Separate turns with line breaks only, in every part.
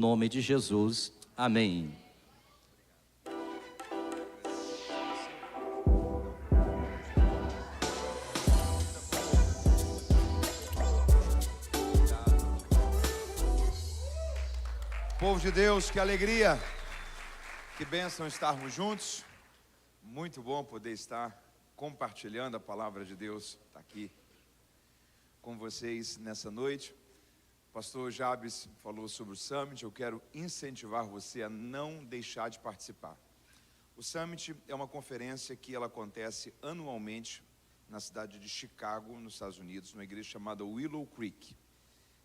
Em nome de Jesus, amém.
Povo de Deus, que alegria, que bênção estarmos juntos. Muito bom poder estar compartilhando a palavra de Deus, está aqui com vocês nessa noite. O pastor Jabes falou sobre o Summit. Eu quero incentivar você a não deixar de participar. O Summit é uma conferência que ela acontece anualmente na cidade de Chicago, nos Estados Unidos, numa igreja chamada Willow Creek.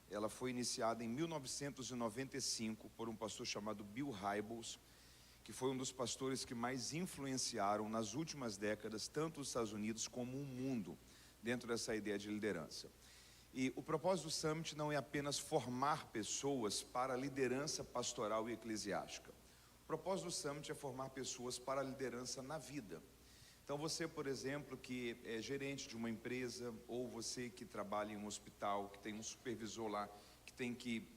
Ela foi iniciada em 1995 por um pastor chamado Bill Hybels, que foi um dos pastores que mais influenciaram nas últimas décadas, tanto os Estados Unidos como o mundo, dentro dessa ideia de liderança. E o propósito do Summit não é apenas formar pessoas para a liderança pastoral e eclesiástica. O propósito do Summit é formar pessoas para a liderança na vida. Então você, por exemplo, que é gerente de uma empresa, ou você que trabalha em um hospital, que tem um supervisor lá, que tem que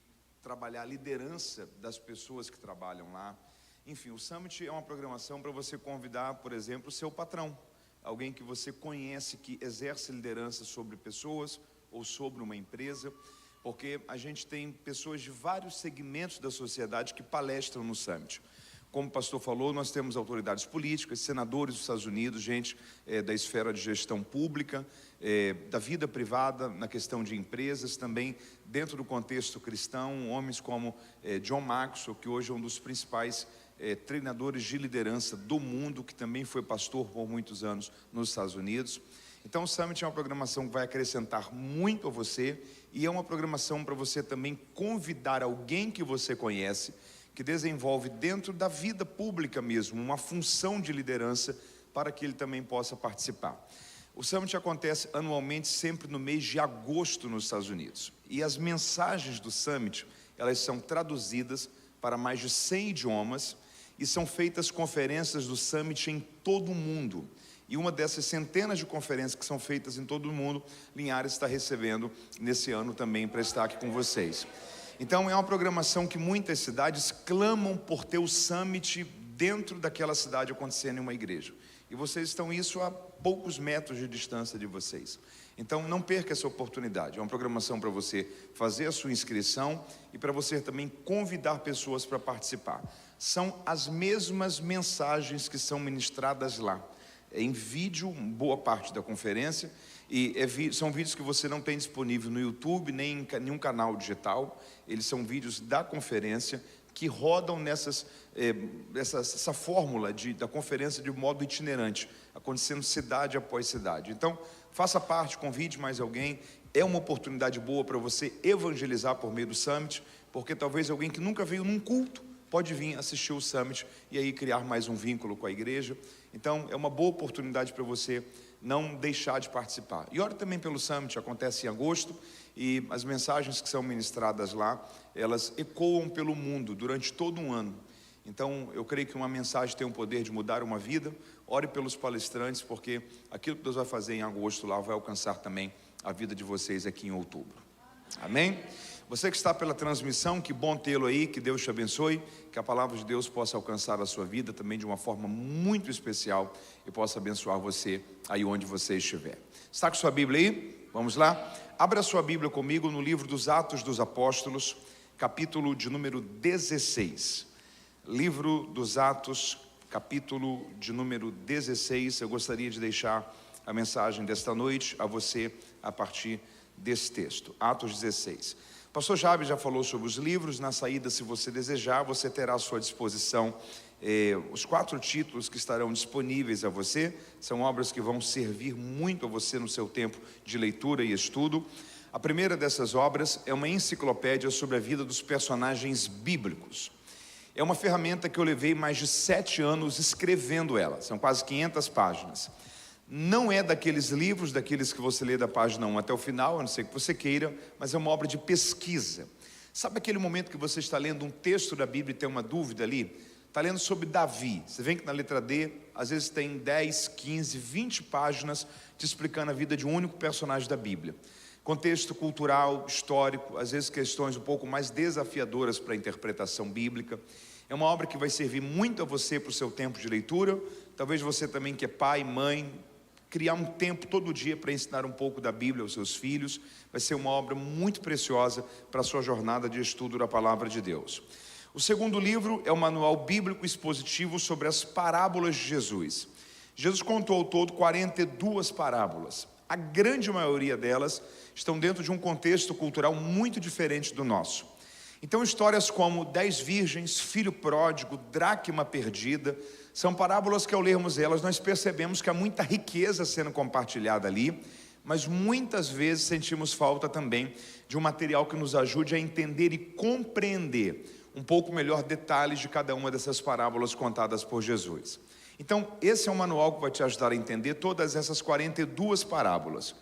trabalhar a liderança das pessoas que trabalham lá. Enfim, o Summit é uma programação para você convidar, por exemplo, o seu patrão, alguém que você conhece, que exerce liderança sobre pessoas ou sobre uma empresa, porque a gente tem pessoas de vários segmentos da sociedade que palestram no Summit. Como o pastor falou, nós temos autoridades políticas, senadores dos Estados Unidos, gente da esfera de gestão pública, da vida privada, na questão de empresas, também dentro do contexto cristão, homens como John Maxwell, que hoje é um dos principais treinadores de liderança do mundo, que também foi pastor por muitos anos nos Estados Unidos. Então o Summit é uma programação que vai acrescentar muito a você, e é uma programação para você também convidar alguém que você conhece, que desenvolve dentro da vida pública mesmo, uma função de liderança, para que ele também possa participar. O Summit acontece anualmente, sempre no mês de agosto nos Estados Unidos. E as mensagens do Summit, elas são traduzidas para mais de 100 idiomas, e são feitas conferências do Summit em todo o mundo. E uma dessas centenas de conferências que são feitas em todo o mundo, Linhares está recebendo nesse ano também para estar aqui com vocês. Então é uma programação que muitas cidades clamam por ter o Summit dentro daquela cidade acontecendo em uma igreja. E vocês estão isso a poucos metros de distância de vocês. Então não perca essa oportunidade. É uma programação para você fazer a sua inscrição e para você também convidar pessoas para participar. São as mesmas mensagens que são ministradas lá. Em vídeo, boa parte da conferência, e são vídeos que você não tem disponível no YouTube, nem em nenhum canal digital. Eles são vídeos da conferência que rodam essa fórmula da conferência de modo itinerante, acontecendo cidade após cidade. Então, faça parte, convide mais alguém. É uma oportunidade boa para você evangelizar por meio do Summit, porque talvez alguém que nunca veio num culto pode vir assistir o Summit e aí criar mais um vínculo com a igreja. Então é uma boa oportunidade para você não deixar de participar. E ore também pelo Summit, acontece em agosto, e as mensagens que são ministradas lá, elas ecoam pelo mundo durante todo um ano. Então eu creio que uma mensagem tem o poder de mudar uma vida. Ore pelos palestrantes, porque aquilo que Deus vai fazer em agosto lá vai alcançar também a vida de vocês aqui em outubro. Amém? Você que está pela transmissão, que bom tê-lo aí, que Deus te abençoe, que a palavra de Deus possa alcançar a sua vida também de uma forma muito especial e possa abençoar você aí onde você estiver. Está com sua Bíblia aí? Vamos lá? Abra sua Bíblia comigo no livro dos Atos dos Apóstolos, capítulo de número 16. Livro dos Atos, capítulo de número 16. Eu gostaria de deixar a mensagem desta noite a você a partir desse texto. Atos 16. O pastor Jabes já falou sobre os livros. Na saída, se você desejar, você terá à sua disposição os 4 títulos que estarão disponíveis a você. São obras que vão servir muito a você no seu tempo de leitura e estudo. A primeira dessas obras é uma enciclopédia sobre a vida dos personagens bíblicos. É uma ferramenta que eu levei mais de 7 anos escrevendo ela. São quase 500 páginas. Não é daqueles livros, daqueles que você lê da página 1 até o final, a não ser que você queira, mas é uma obra de pesquisa. Sabe aquele momento que você está lendo um texto da Bíblia e tem uma dúvida ali? Está lendo sobre Davi. Você vê que na letra D, às vezes tem 10, 15, 20 páginas te explicando a vida de um único personagem da Bíblia. Contexto cultural, histórico, às vezes questões um pouco mais desafiadoras para a interpretação bíblica. É uma obra que vai servir muito a você para o seu tempo de leitura. Talvez você também que é pai, mãe, criar um tempo todo dia para ensinar um pouco da Bíblia aos seus filhos. Vai ser uma obra muito preciosa para a sua jornada de estudo da Palavra de Deus. O segundo livro é o Manual Bíblico Expositivo sobre as Parábolas de Jesus. Jesus contou ao todo 42 parábolas. A grande maioria delas estão dentro de um contexto cultural muito diferente do nosso. Então, histórias como 10 virgens, filho pródigo, dracma perdida, são parábolas que ao lermos elas nós percebemos que há muita riqueza sendo compartilhada ali, mas muitas vezes sentimos falta também de um material que nos ajude a entender e compreender um pouco melhor detalhes de cada uma dessas parábolas contadas por Jesus. Então, esse é um manual que vai te ajudar a entender todas essas 42 parábolas.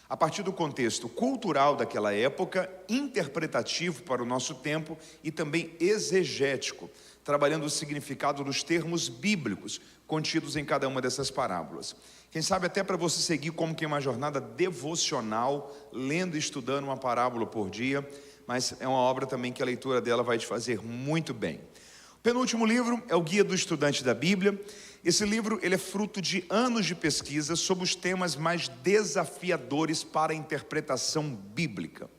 A partir do contexto cultural daquela época, interpretativo para o nosso tempo e também exegético, trabalhando o significado dos termos bíblicos contidos em cada uma dessas parábolas. Quem sabe até para você seguir como que uma jornada devocional, lendo e estudando uma parábola por dia, mas é uma obra também que a leitura dela vai te fazer muito bem. O penúltimo livro é o Guia do Estudante da Bíblia. Esse livro ele é fruto de anos de pesquisa sobre os temas mais desafiadores para a interpretação bíblica.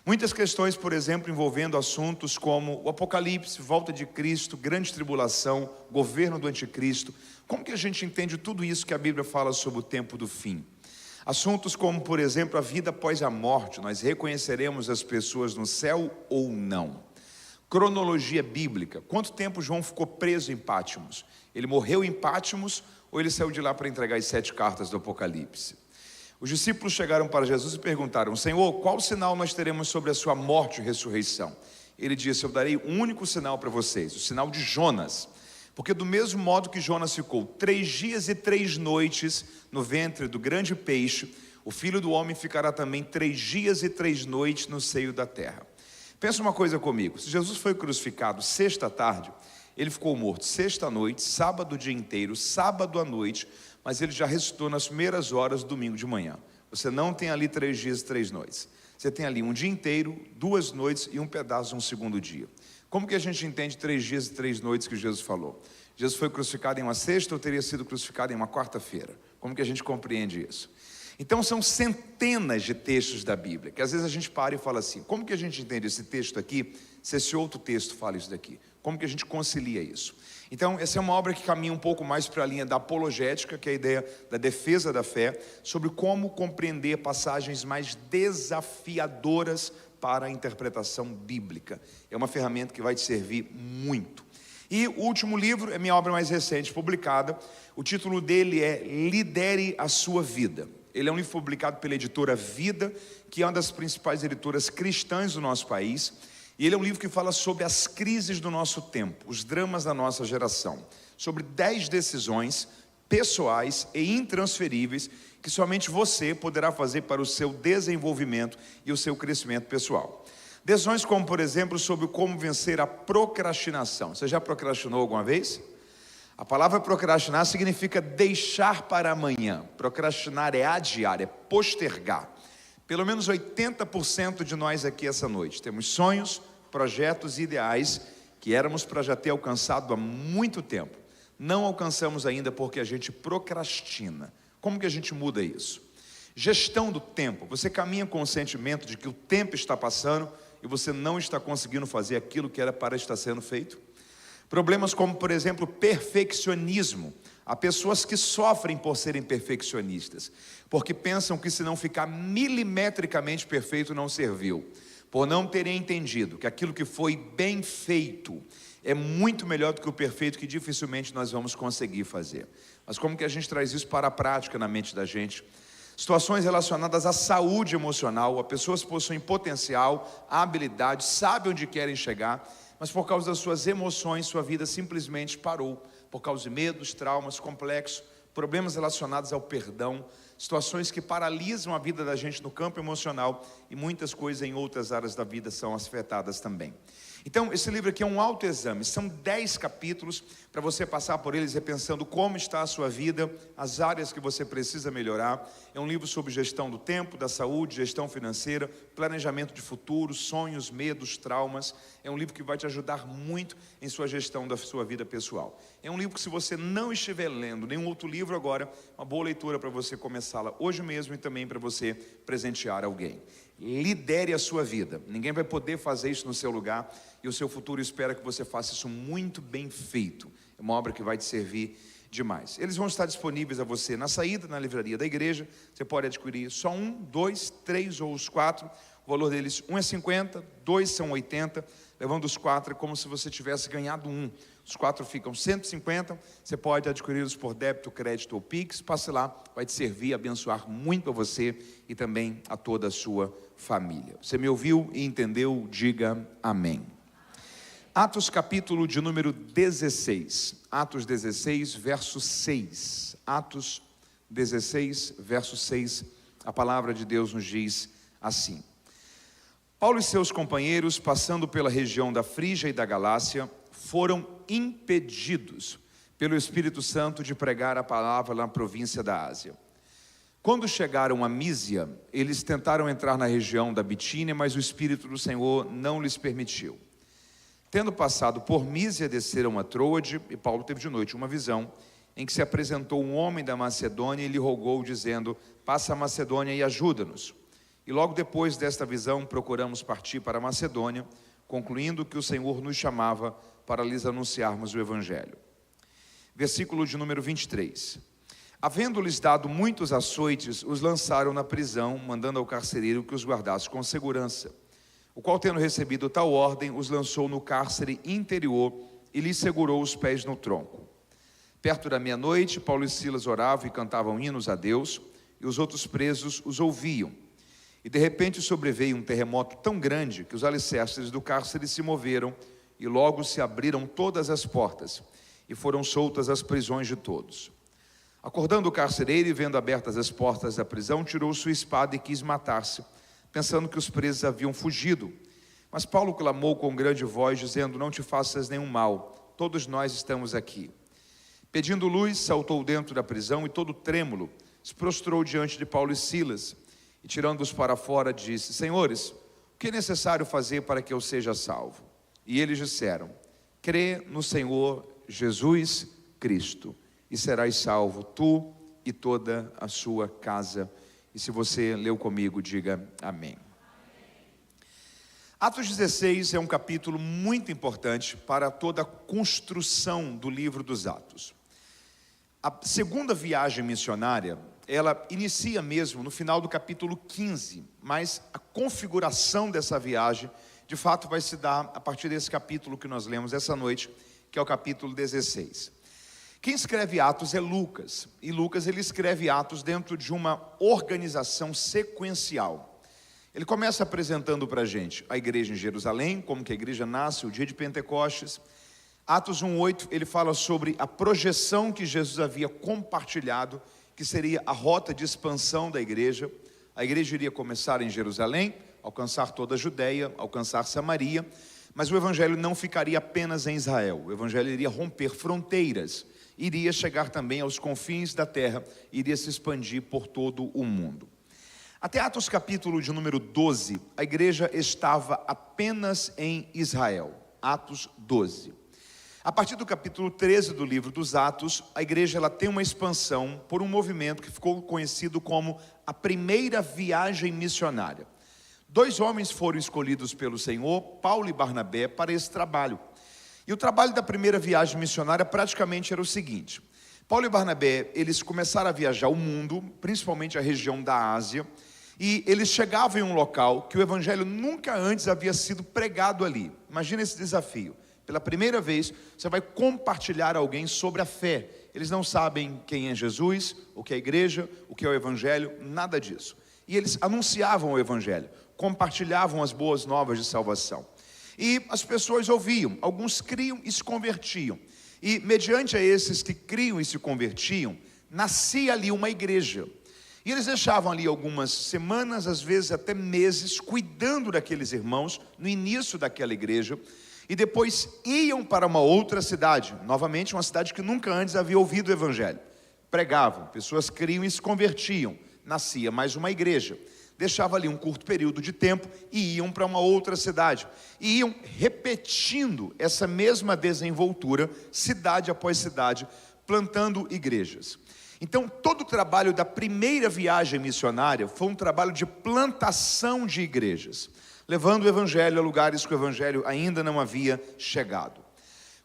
Muitas questões, por exemplo, envolvendo assuntos como o Apocalipse, volta de Cristo, grande tribulação, governo do anticristo. Como que a gente entende tudo isso que a Bíblia fala sobre o tempo do fim? Assuntos como, por exemplo, a vida após a morte, nós reconheceremos as pessoas no céu ou não? Cronologia bíblica, quanto tempo João ficou preso em Pátimos? Ele morreu em Pátimos ou ele saiu de lá para entregar as 7 cartas do Apocalipse? Os discípulos chegaram para Jesus e perguntaram: Senhor, qual sinal nós teremos sobre a sua morte e ressurreição? Ele disse: eu darei um único sinal para vocês, o sinal de Jonas. Porque do mesmo modo que Jonas ficou 3 dias e 3 noites no ventre do grande peixe, o Filho do Homem ficará também 3 dias e 3 noites no seio da terra. Pensa uma coisa comigo, se Jesus foi crucificado sexta tarde, ele ficou morto sexta noite, sábado o dia inteiro, sábado à noite, mas ele já ressuscitou nas primeiras horas do domingo de manhã. Você não tem ali 3 dias e 3 noites. Você tem ali um dia inteiro, 2 noites e um pedaço de um segundo dia. Como que a gente entende 3 dias e 3 noites que Jesus falou? Jesus foi crucificado em uma sexta ou teria sido crucificado em uma quarta-feira? Como que a gente compreende isso? Então são centenas de textos da Bíblia, que às vezes a gente para e fala assim: como que a gente entende esse texto aqui, se esse outro texto fala isso daqui? Como que a gente concilia isso? Então essa é uma obra que caminha um pouco mais para a linha da apologética, que é a ideia da defesa da fé, sobre como compreender passagens mais desafiadoras para a interpretação bíblica. É uma ferramenta que vai te servir muito. E o último livro é minha obra mais recente, publicada. O título dele é Lidere a Sua Vida. Ele é um livro publicado pela editora Vida, que é uma das principais editoras cristãs do nosso país. E ele é um livro que fala sobre as crises do nosso tempo, os dramas da nossa geração. Sobre 10 decisões pessoais e intransferíveis que somente você poderá fazer para o seu desenvolvimento e o seu crescimento pessoal. Decisões como, por exemplo, sobre como vencer a procrastinação. Você já procrastinou alguma vez? A palavra procrastinar significa deixar para amanhã. Procrastinar é adiar, é postergar. Pelo menos 80% de nós aqui essa noite temos sonhos, projetos e ideais que éramos para já ter alcançado há muito tempo. Não alcançamos ainda porque a gente procrastina. Como que a gente muda isso? Gestão do tempo. Você caminha com o sentimento de que o tempo está passando e você não está conseguindo fazer aquilo que era para estar sendo feito? Problemas como, por exemplo, perfeccionismo. Há pessoas que sofrem por serem perfeccionistas, porque pensam que se não ficar milimetricamente perfeito não serviu, por não terem entendido que aquilo que foi bem feito é muito melhor do que o perfeito, que dificilmente nós vamos conseguir fazer. Mas como que a gente traz isso para a prática na mente da gente? Situações relacionadas à saúde emocional. As pessoas possuem potencial, habilidade, sabem onde querem chegar, mas por causa das suas emoções, sua vida simplesmente parou, por causa de medos, traumas, complexos, problemas relacionados ao perdão, situações que paralisam a vida da gente no campo emocional, e muitas coisas em outras áreas da vida são afetadas também. Então, esse livro aqui é um autoexame. São 10 capítulos para você passar por eles repensando como está a sua vida, as áreas que você precisa melhorar. É um livro sobre gestão do tempo, da saúde, gestão financeira, planejamento de futuro, sonhos, medos, traumas. É um livro que vai te ajudar muito em sua gestão da sua vida pessoal. É um livro que, se você não estiver lendo nenhum outro livro agora, uma boa leitura para você começá-la hoje mesmo e também para você presentear alguém. Lidere a sua vida. Ninguém vai poder fazer isso no seu lugar, e o seu futuro espera que você faça isso muito bem feito. É uma obra que vai te servir demais. Eles vão estar disponíveis a você na saída, na livraria da igreja. Você pode adquirir só 1, 2, 3 ou os 4. O valor deles, 1 é 50, 2 são 80. Levando os 4 é como se você tivesse ganhado 1. Os 4 ficam 150. Você pode adquiri-los por débito, crédito ou Pix. Passe lá, vai te servir, abençoar muito a você e também a toda a sua família. Você me ouviu e entendeu? Diga amém. Atos capítulo de número 16. Atos 16, verso 6. Atos 16, verso 6. A palavra de Deus nos diz assim: Paulo e seus companheiros, passando pela região da Frígia e da Galácia, foram impedidos pelo Espírito Santo de pregar a palavra na província da Ásia. Quando chegaram a Mísia, eles tentaram entrar na região da Bitínia, mas o Espírito do Senhor não lhes permitiu. Tendo passado por Mísia, desceram a Troade, e Paulo teve de noite uma visão, em que se apresentou um homem da Macedônia e lhe rogou, dizendo: passa a Macedônia e ajuda-nos. E logo depois desta visão, procuramos partir para a Macedônia, concluindo que o Senhor nos chamava para lhes anunciarmos o Evangelho. Versículo de número 23. Havendo-lhes dado muitos açoites, os lançaram na prisão, mandando ao carcereiro que os guardasse com segurança, o qual, tendo recebido tal ordem, os lançou no cárcere interior e lhes segurou os pés no tronco. Perto da meia-noite, Paulo e Silas oravam e cantavam hinos a Deus, e os outros presos os ouviam. E de repente sobreveio um terremoto tão grande que os alicerces do cárcere se moveram, e logo se abriram todas as portas, e foram soltas as prisões de todos. Acordando o carcereiro e vendo abertas as portas da prisão, tirou sua espada e quis matar-se, pensando que os presos haviam fugido. Mas Paulo clamou com grande voz, dizendo: não te faças nenhum mal, todos nós estamos aqui. Pedindo luz, saltou dentro da prisão e, todo trêmulo, se prostrou diante de Paulo e Silas, e tirando-os para fora, disse: Senhores, o que é necessário fazer para que eu seja salvo? E eles disseram: crê no Senhor Jesus Cristo, e serás salvo, tu e toda a sua casa. E se você leu comigo, diga amém. Atos 16 é um capítulo muito importante para toda a construção do livro dos Atos. A segunda viagem missionária, ela inicia mesmo no final do capítulo 15, mas a configuração dessa viagem, de fato, vai se dar a partir desse capítulo que nós lemos essa noite, que é o capítulo 16. Quem escreve Atos é Lucas, e Lucas ele escreve Atos dentro de uma organização sequencial. Ele começa apresentando para a gente a igreja em Jerusalém, como que a igreja nasce, o dia de Pentecostes. Atos 1:8, ele fala sobre a projeção que Jesus havia compartilhado, que seria a rota de expansão da igreja. A igreja iria começar em Jerusalém, alcançar toda a Judeia, alcançar Samaria, mas o evangelho não ficaria apenas em Israel. O evangelho iria romper fronteiras, iria chegar também aos confins da terra, iria se expandir por todo o mundo. Até Atos capítulo de número 12, a igreja estava apenas em Israel. Atos 12. A partir do capítulo 13 do livro dos Atos, a igreja ela tem uma expansão por um movimento que ficou conhecido como a primeira viagem missionária. 2 homens foram escolhidos pelo Senhor, Paulo e Barnabé, para esse trabalho. E o trabalho da primeira viagem missionária praticamente era o seguinte: Paulo e Barnabé, eles começaram a viajar o mundo, principalmente a região da Ásia, e eles chegavam em um local que o evangelho nunca antes havia sido pregado ali. Imagina esse desafio: pela primeira vez você vai compartilhar alguém sobre a fé. Eles não sabem quem é Jesus, o que é a igreja, o que é o evangelho, nada disso. E eles anunciavam o evangelho, compartilhavam as boas novas de salvação. E as pessoas ouviam, alguns criam e se convertiam. E mediante a esses que criam e se convertiam, nascia ali uma igreja. E eles deixavam ali algumas semanas, às vezes até meses, cuidando daqueles irmãos, no início daquela igreja. e depois iam para uma outra cidade, novamente uma cidade que nunca antes havia ouvido o evangelho. Pregavam, pessoas criam e se convertiam, nascia mais uma igreja, deixava ali um curto período de tempo e iam para uma outra cidade, e iam repetindo essa mesma desenvoltura, cidade após cidade, plantando igrejas. Então todo o trabalho da primeira viagem missionária foi um trabalho de plantação de igrejas, levando o evangelho a lugares que o evangelho ainda não havia chegado.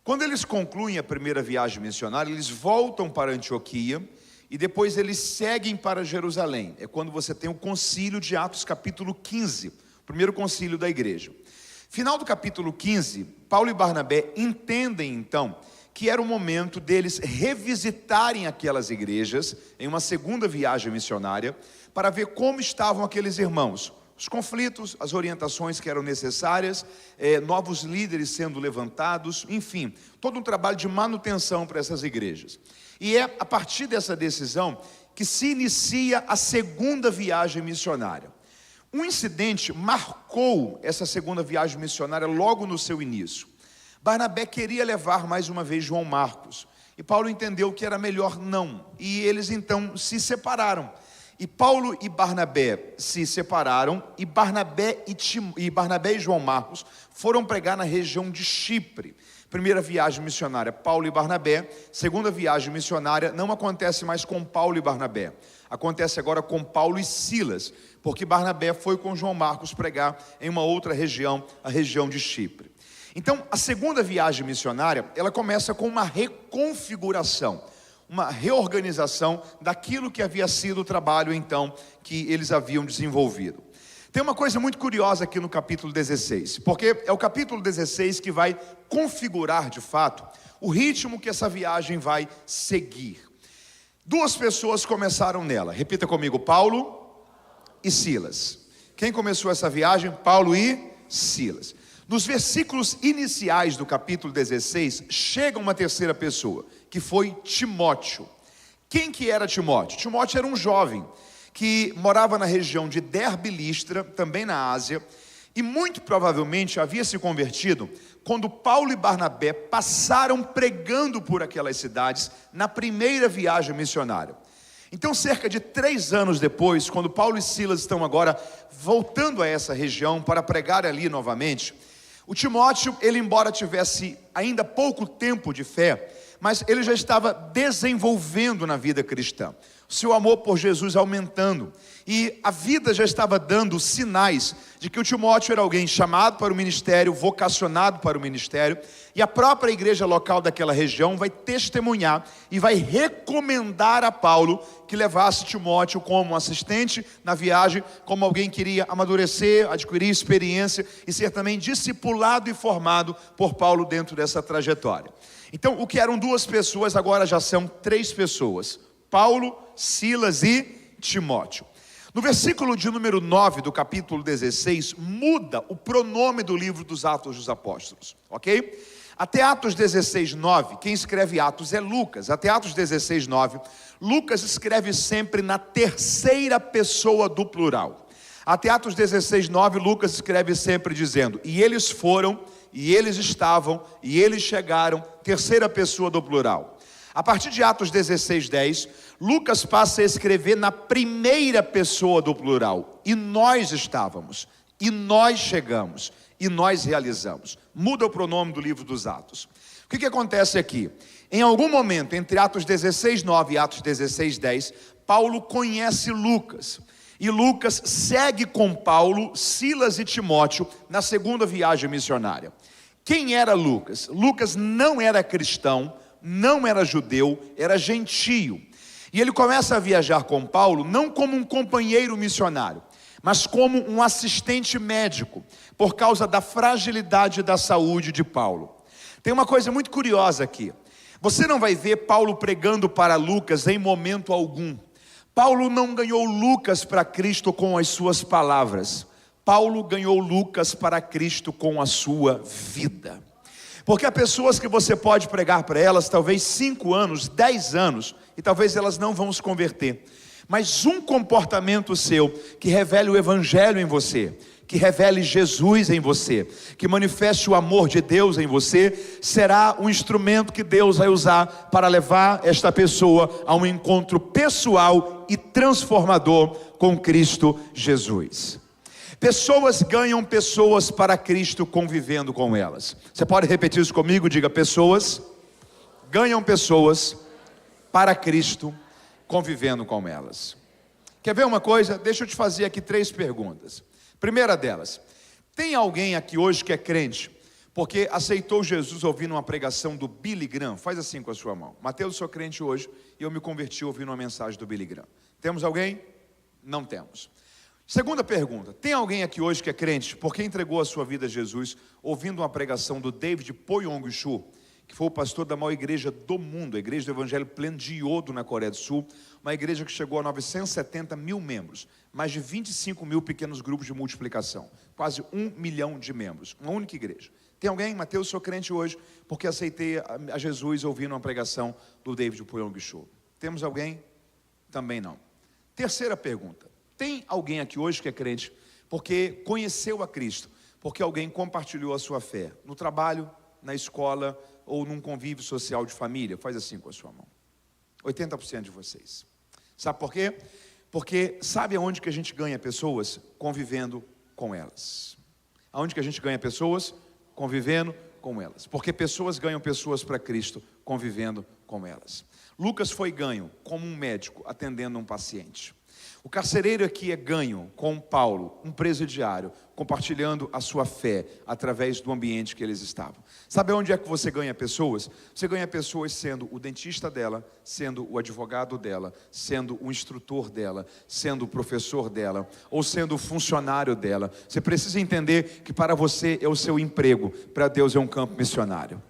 Quando eles concluem a primeira viagem missionária, eles voltam para Antioquia e depois eles seguem para Jerusalém. É quando você tem o concílio de Atos capítulo 15, o primeiro concílio da igreja. Final do capítulo 15, Paulo e Barnabé entendem então que era o momento deles revisitarem aquelas igrejas em uma segunda viagem missionária, para ver como estavam aqueles irmãos, os conflitos, as orientações que eram necessárias, novos líderes sendo levantados, enfim, todo um trabalho de manutenção para essas igrejas. E é a partir dessa decisão que se inicia a segunda viagem missionária. Um incidente marcou essa segunda viagem missionária logo no seu início. Barnabé queria levar mais uma vez João Marcos, e Paulo entendeu que era melhor não, e eles então se separaram. E Paulo e Barnabé se separaram, e Barnabé e João Marcos foram pregar na região de Chipre. Primeira viagem missionária, Paulo e Barnabé. Segunda viagem missionária não acontece mais com Paulo e Barnabé, acontece agora com Paulo e Silas, porque Barnabé foi com João Marcos pregar em uma outra região, a região de Chipre. Então a segunda viagem missionária, ela começa com uma reconfiguração, uma reorganização daquilo que havia sido o trabalho então que eles haviam desenvolvido. Tem uma coisa muito curiosa aqui no capítulo 16, porque é o capítulo 16 que vai configurar de fato o ritmo que essa viagem vai seguir. Duas pessoas começaram nela, repita comigo, Paulo e Silas. Quem começou essa viagem? Paulo e Silas. Nos versículos iniciais do capítulo 16, chega uma terceira pessoa, que foi Timóteo. Quem que era Timóteo? Timóteo era um jovem que morava na região de Derbe e Listra, também na Ásia, e muito provavelmente havia se convertido quando Paulo e Barnabé passaram pregando por aquelas cidades na primeira viagem missionária. Então cerca de 3 anos depois, quando Paulo e Silas estão agora voltando a essa região para pregar ali novamente, o Timóteo, ele embora tivesse ainda pouco tempo de fé, mas ele já estava desenvolvendo na vida cristã, o seu amor por Jesus aumentando, e a vida já estava dando sinais de que o Timóteo era alguém chamado para o ministério, vocacionado para o ministério, e a própria igreja local daquela região vai testemunhar e vai recomendar a Paulo que levasse Timóteo como assistente na viagem, como alguém que iria amadurecer, adquirir experiência e ser também discipulado e formado por Paulo dentro dessa trajetória. Então o que eram 2 pessoas agora já são 3 pessoas, Paulo, Silas e Timóteo. No versículo de número 9 do capítulo 16, muda o pronome do livro dos Atos dos Apóstolos, ok? Até Atos 16, 9, quem escreve Atos é Lucas. Até Atos 16, 9, Lucas escreve sempre na terceira pessoa do plural. Até Atos 16, 9, Lucas escreve sempre dizendo, e eles foram, e eles estavam, e eles chegaram, terceira pessoa do plural. A partir de Atos 16, 10, Lucas passa a escrever na primeira pessoa do plural. E nós estávamos, e nós chegamos, e nós realizamos. Muda o pronome do livro dos Atos. O que acontece aqui? Em algum momento, entre Atos 16, 9 e Atos 16, 10, Paulo conhece Lucas. E Lucas segue com Paulo, Silas e Timóteo na segunda viagem missionária. Quem era Lucas? Lucas não era cristão, não era judeu, era gentio. E ele começa a viajar com Paulo, não como um companheiro missionário, mas como um assistente médico, por causa da fragilidade da saúde de Paulo. Tem uma coisa muito curiosa aqui. Você não vai ver Paulo pregando para Lucas em momento algum. Paulo não ganhou Lucas para Cristo com as suas palavras. Paulo ganhou Lucas para Cristo com a sua vida. Porque há pessoas que você pode pregar para elas talvez 5 anos, 10 anos, e talvez elas não vão se converter. mas um comportamento seu que revele o Evangelho em você, que revele Jesus em você, que manifeste o amor de Deus em você, será um instrumento que Deus vai usar para levar esta pessoa a um encontro pessoal e transformador com Cristo Jesus. Pessoas ganham pessoas para Cristo convivendo com elas. Você pode repetir isso comigo? Diga: pessoas ganham pessoas para Cristo convivendo com elas. Quer ver uma coisa? Deixa eu te fazer aqui 3 perguntas. Primeira delas: tem alguém aqui hoje que é crente porque aceitou Jesus ouvindo uma pregação do Billy Graham? Faz assim com a sua mão. Mateus, sou crente hoje e eu me converti ouvindo uma mensagem do Billy Graham. Temos alguém? Não temos. Segunda pergunta: tem alguém aqui hoje que é crente porque entregou a sua vida a Jesus ouvindo uma pregação do David Poyong-Chu, que foi o pastor da maior igreja do mundo, a igreja do Evangelho Pleno de Iodo, na Coreia do Sul, uma igreja que chegou a 970 mil membros, mais de 25 mil pequenos grupos de multiplicação, quase 1 milhão de membros, uma única igreja. Tem alguém? Mateus, sou crente hoje porque aceitei a Jesus ouvindo uma pregação do David Poyong-Chu. Temos alguém? Também não. Terceira pergunta: tem alguém aqui hoje que é crente porque conheceu a Cristo, porque alguém compartilhou a sua fé no trabalho, na escola ou num convívio social de família? Faz assim com a sua mão. 80% de vocês. Sabe por quê? Porque sabe aonde que a gente ganha pessoas? Convivendo com elas. Aonde que a gente ganha pessoas? Convivendo com elas. Porque pessoas ganham pessoas para Cristo convivendo com elas. Lucas foi ganho como um médico atendendo um paciente. O carcereiro aqui é ganho com Paulo, um presidiário, compartilhando a sua fé através do ambiente que eles estavam. Sabe onde é que você ganha pessoas? Você ganha pessoas sendo o dentista dela, sendo o advogado dela, sendo o instrutor dela, sendo o professor dela, ou sendo o funcionário dela. Você precisa entender que para você é o seu emprego, para Deus é um campo missionário.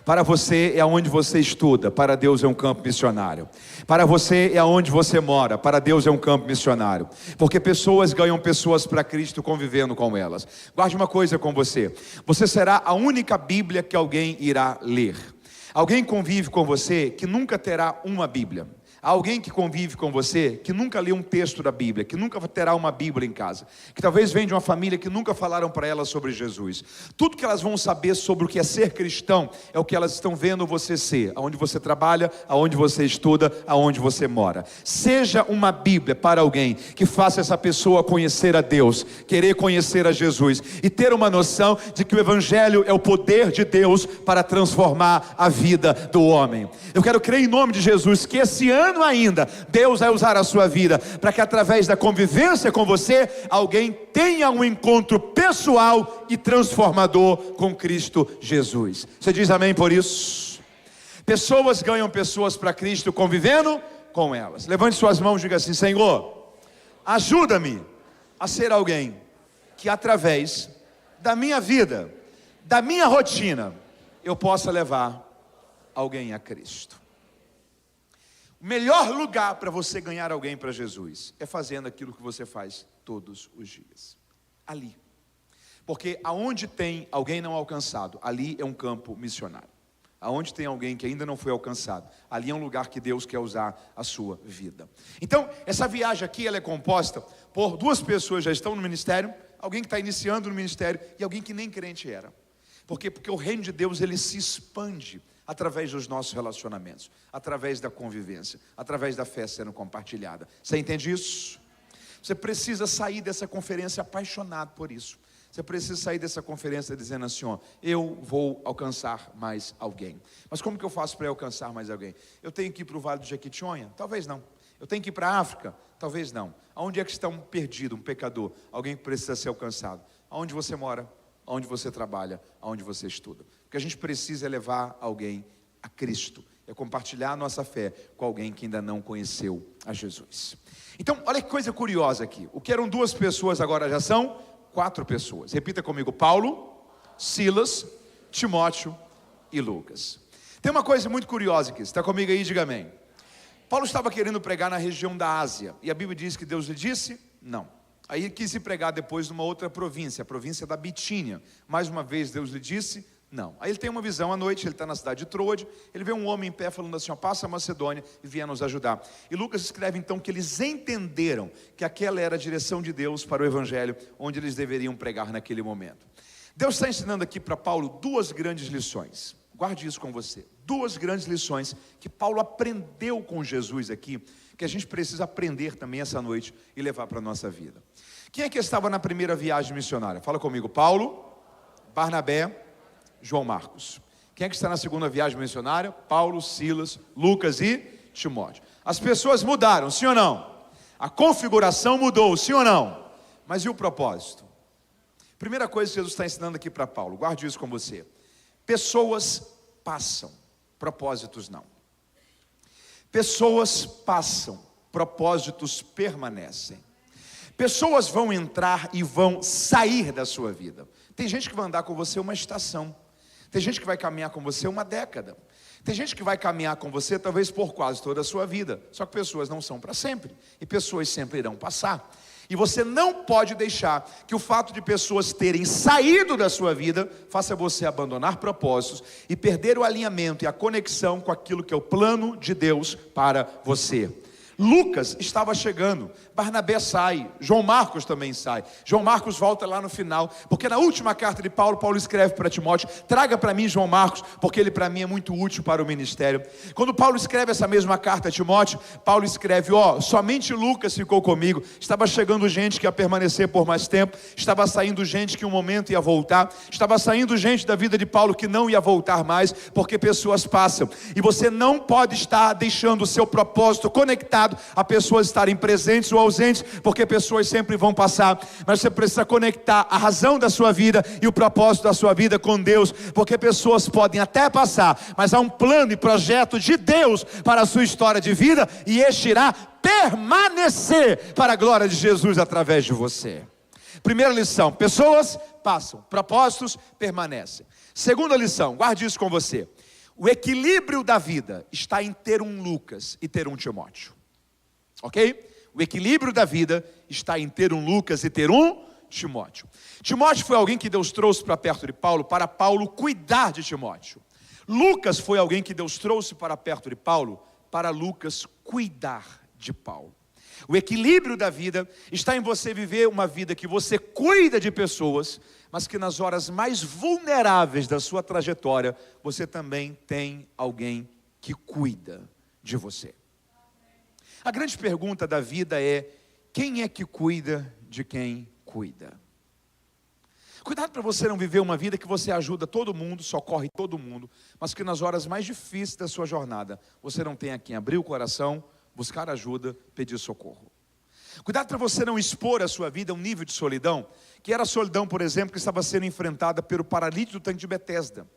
Para você é onde você estuda, para Deus é um campo missionário. Para você é onde você mora, para Deus é um campo missionário. Porque pessoas ganham pessoas para Cristo convivendo com elas. Guarde uma coisa com você: você será a única Bíblia que alguém irá ler. Alguém convive com você que nunca terá uma Bíblia. Alguém que convive com você, que nunca lê um texto da Bíblia, que nunca terá uma Bíblia em casa, que talvez venha de uma família que nunca falaram para elas sobre Jesus. Tudo que elas vão saber sobre o que é ser cristão, é o que elas estão vendo você ser, aonde você trabalha, aonde você estuda, aonde você mora. Seja uma Bíblia para alguém, que faça essa pessoa conhecer a Deus, querer conhecer a Jesus, e ter uma noção de que o Evangelho é o poder de Deus para transformar a vida do homem. Eu quero crer em nome de Jesus, que esse ano ainda, Deus vai usar a sua vida, para que através da convivência com você, alguém tenha um encontro pessoal e transformador com Cristo Jesus. Você diz amém por isso? Pessoas ganham pessoas para Cristo convivendo com elas. Levante suas mãos e diga assim: Senhor, ajuda-me a ser alguém que através da minha vida, da minha rotina, eu possa levar alguém a Cristo. O melhor lugar para você ganhar alguém para Jesus é fazendo aquilo que você faz todos os dias. Ali. Porque aonde tem alguém não alcançado, ali é um campo missionário. Aonde tem alguém que ainda não foi alcançado, ali é um lugar que Deus quer usar a sua vida. Então, essa viagem aqui, ela é composta por 2 pessoas que já estão no ministério, alguém que está iniciando no ministério e alguém que nem crente era. Por quê? Porque o reino de Deus, ele se expande através dos nossos relacionamentos, através da convivência, através da fé sendo compartilhada. Você entende isso? Você precisa sair dessa conferência apaixonado por isso. Você precisa sair dessa conferência dizendo assim: ó, eu vou alcançar mais alguém. Mas como que eu faço para alcançar mais alguém? Eu tenho que ir para o Vale do Jequitinhonha? Talvez não. Eu tenho que ir para a África? Talvez não. Aonde é que está um perdido, um pecador? Alguém que precisa ser alcançado? Aonde você mora? Aonde você trabalha? Aonde você estuda? O que a gente precisa é levar alguém a Cristo, é compartilhar a nossa fé com alguém que ainda não conheceu a Jesus. Então, olha que coisa curiosa aqui. O que eram 2 pessoas agora já são 4 pessoas. Repita comigo: Paulo, Silas, Timóteo e Lucas. Tem uma coisa muito curiosa aqui. Você está comigo aí? Diga amém. Paulo estava querendo pregar na região da Ásia, e a Bíblia diz que Deus lhe disse não. Aí ele quis ir pregar depois numa outra província, a província da Bitínia. Mais uma vez Deus lhe disse Não. Aí ele tem uma visão à noite, ele está na cidade de Troade, ele vê um homem em pé falando assim, ó, passa a Macedônia e venha nos ajudar. E Lucas escreve então que eles entenderam que aquela era a direção de Deus para o evangelho, onde eles deveriam pregar naquele momento. Deus está ensinando aqui para Paulo duas grandes lições. Guarde isso com você. Duas grandes lições que Paulo aprendeu com Jesus aqui, que a gente precisa aprender também essa noite e levar para a nossa vida. Quem é que estava na primeira viagem missionária? Fala comigo. Paulo, Barnabé, João Marcos. Quem é que está na segunda viagem missionária? Paulo, Silas, Lucas e Timóteo. As pessoas mudaram, sim ou não? A configuração mudou, sim ou não? Mas e o propósito? Primeira coisa que Jesus está ensinando aqui para Paulo, guarde isso com você. Pessoas passam, propósitos não. Pessoas passam, propósitos permanecem. Pessoas vão entrar e vão sair da sua vida. Tem gente que vai andar com você uma estação. Tem gente que vai caminhar com você uma década. Tem gente que vai caminhar com você talvez por quase toda a sua vida. Só que pessoas não são para sempre. E pessoas sempre irão passar. E você não pode deixar que o fato de pessoas terem saído da sua vida faça você abandonar propósitos e perder o alinhamento e a conexão com aquilo que é o plano de Deus para você. Lucas estava chegando, Barnabé sai, João Marcos também sai. João Marcos volta lá no final, porque na última carta de Paulo, Paulo escreve para Timóteo, traga para mim João Marcos, porque ele para mim é muito útil para o ministério. Quando Paulo escreve essa mesma carta a Timóteo, Paulo escreve, somente Lucas ficou comigo. Estava chegando gente que ia permanecer por mais tempo, estava saindo gente que um momento ia voltar, estava saindo gente da vida de Paulo que não ia voltar mais, porque pessoas passam, e você não pode estar deixando o seu propósito conectado a pessoas estarem presentes ou ausentes, porque pessoas sempre vão passar, mas você precisa conectar a razão da sua vida e o propósito da sua vida com Deus, porque pessoas podem até passar, mas há um plano e projeto de Deus para a sua história de vida, e este irá permanecer para a glória de Jesus através de você. Primeira lição, pessoas passam, propósitos permanecem. Segunda lição, guarde isso com você, o equilíbrio da vida está em ter um Lucas e ter um Timóteo. Ok? O equilíbrio da vida está em ter um Lucas e ter um Timóteo. Timóteo foi alguém que Deus trouxe para perto de Paulo, para Paulo cuidar de Timóteo. Lucas foi alguém que Deus trouxe para perto de Paulo, para Lucas cuidar de Paulo. O equilíbrio da vida está em você viver uma vida que você cuida de pessoas, mas que nas horas mais vulneráveis da sua trajetória, você também tem alguém que cuida de você. A grande pergunta da vida é, quem é que cuida de quem cuida? Cuidado para você não viver uma vida que você ajuda todo mundo, socorre todo mundo, mas que nas horas mais difíceis da sua jornada, você não tem a quem abrir o coração, buscar ajuda, pedir socorro. Cuidado para você não expor a sua vida a um nível de solidão, que era a solidão, por exemplo, que estava sendo enfrentada pelo paralítico do tanque de Betesda.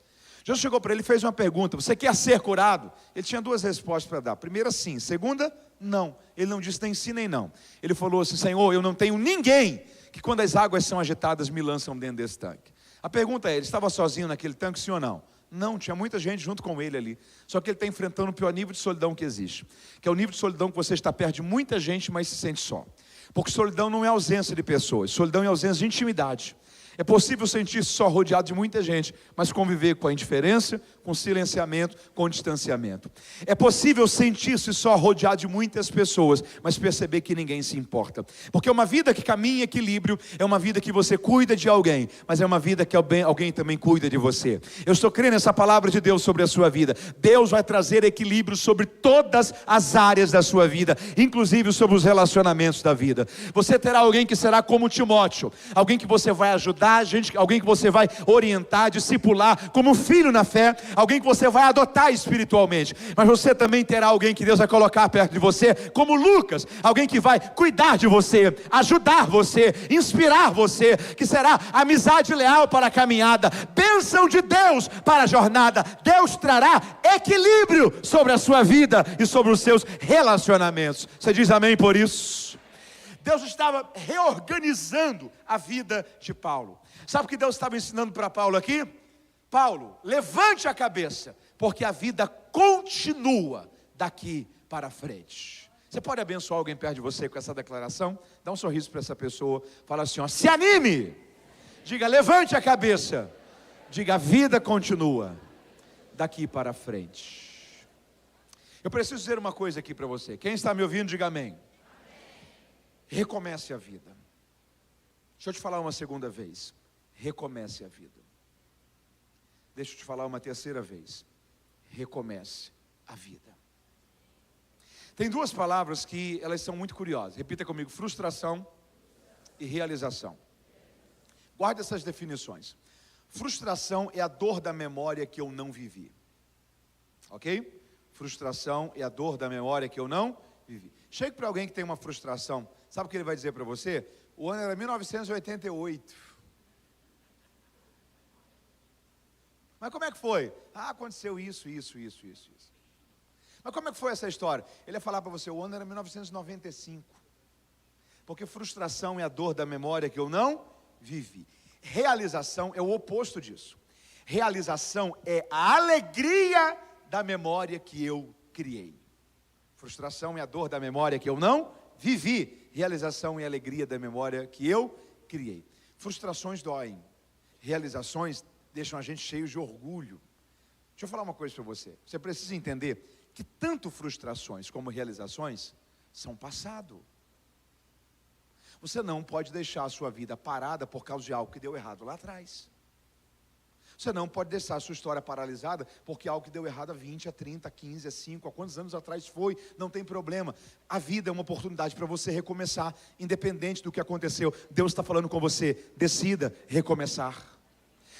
Jesus chegou para ele e fez uma pergunta, você quer ser curado? Ele tinha duas respostas para dar, primeira sim, segunda não. Ele não disse nem sim nem não. Ele falou assim, Senhor, eu não tenho ninguém que quando as águas são agitadas me lançam dentro desse tanque. A pergunta é, ele estava sozinho naquele tanque, sim ou não? Não, tinha muita gente junto com ele ali. Só que ele está enfrentando o pior nível de solidão que existe, que é o nível de solidão que você está perto de muita gente, mas se sente só. Porque solidão não é ausência de pessoas, solidão é ausência de intimidade. É possível sentir-se só rodeado de muita gente, mas conviver com a indiferença, com silenciamento, com distanciamento. É possível sentir-se só rodeado de muitas pessoas, mas perceber que ninguém se importa. Porque uma vida que caminha em equilíbrio é uma vida que você cuida de alguém, mas é uma vida que alguém também cuida de você. Eu estou crendo nessa palavra de Deus sobre a sua vida. Deus vai trazer equilíbrio sobre todas as áreas da sua vida, inclusive sobre os relacionamentos da vida. Você terá alguém que será como Timóteo, alguém que você vai ajudar, alguém que você vai orientar, discipular como filho na fé, alguém que você vai adotar espiritualmente, mas você também terá alguém que Deus vai colocar perto de você, como Lucas, alguém que vai cuidar de você, ajudar você, inspirar você, que será amizade leal para a caminhada, bênção de Deus para a jornada. Deus trará equilíbrio sobre a sua vida e sobre os seus relacionamentos. Você diz amém por isso? Deus estava reorganizando a vida de Paulo. Sabe o que Deus estava ensinando para Paulo aqui? Paulo, levante a cabeça, porque a vida continua daqui para frente. Você pode abençoar alguém perto de você com essa declaração? Dá um sorriso para essa pessoa, fala assim, se anime, diga, levante a cabeça, Diga: a vida continua daqui para frente. Eu preciso dizer uma coisa aqui para você. Quem está me ouvindo, diga amém. Recomece a vida. Deixa eu te falar uma segunda vez. Recomece a vida. Deixa eu te falar uma terceira vez. Recomece a vida. Tem duas palavras que elas são muito curiosas. Repita comigo: frustração e realização. Guarde essas definições. Frustração é a dor da memória que eu não vivi. Ok? Frustração é a dor da memória que eu não vivi. Chegue para alguém que tem uma frustração. Sabe o que ele vai dizer para você? O ano era 1988. Mas como é que foi? Aconteceu isso. Mas como é que foi essa história? Ele ia falar para você: o ano era 1995. Porque frustração é a dor da memória que eu não vivi. Realização é o oposto disso. Realização é a alegria da memória que eu criei. Frustração é a dor da memória que eu não vivi. Realização é a alegria da memória que eu criei. Frustrações doem. Realizações deixam a gente cheio de orgulho. Deixa eu falar uma coisa para você. Você precisa entender que tanto frustrações como realizações são passado. Você não pode deixar a sua vida parada por causa de algo que deu errado lá atrás. Você não pode deixar a sua história paralisada porque algo que deu errado há 20, há 30, há 15, há 5, há quantos anos atrás foi, não tem problema. A vida é uma oportunidade para você recomeçar, independente do que aconteceu. Deus está falando com você: decida recomeçar.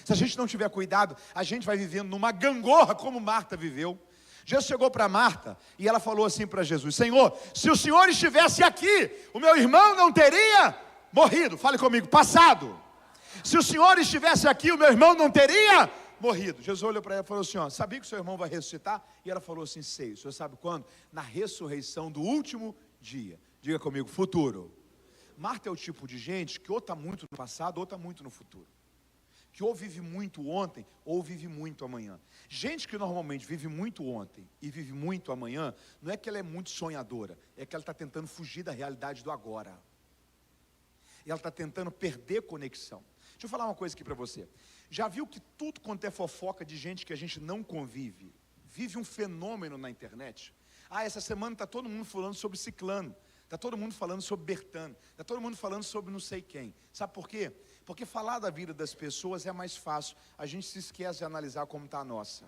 Se a gente não tiver cuidado, a gente vai vivendo numa gangorra como Marta viveu. Jesus chegou para Marta e ela falou assim para Jesus: Senhor, se o Senhor estivesse aqui, o meu irmão não teria morrido. Fale comigo: passado. Se o Senhor estivesse aqui, o meu irmão não teria morrido. Jesus olhou para ela e falou assim: ó, sabia que o seu irmão vai ressuscitar? E ela falou assim: sei. O senhor sabe quando? Na ressurreição do último dia. Diga comigo: futuro. Marta é o tipo de gente que ou está muito no passado ou está muito no futuro. Que ou vive muito ontem ou vive muito amanhã. Gente que normalmente vive muito ontem e vive muito amanhã, não é que ela é muito sonhadora, é que ela está tentando fugir da realidade do agora. E ela está tentando perder conexão. Deixa eu falar uma coisa aqui para você. Já viu que tudo quanto é fofoca de gente que a gente não convive, vive um fenômeno na internet? Essa semana está todo mundo falando sobre ciclano, está todo mundo falando sobre Bertano, está todo mundo falando sobre não sei quem. Sabe por quê? Porque falar da vida das pessoas é mais fácil. A gente se esquece de analisar como está a nossa.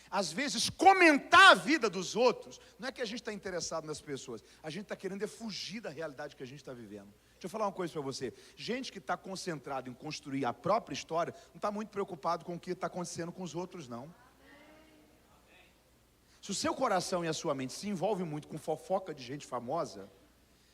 Às vezes, comentar a vida dos outros, não é que a gente está interessado nas pessoas, a gente está querendo fugir da realidade que a gente está vivendo. Deixa eu falar uma coisa para você. Gente que está concentrado em construir a própria história, não está muito preocupado com o que está acontecendo com os outros, não. Se o seu coração e a sua mente se envolvem muito com fofoca de gente famosa,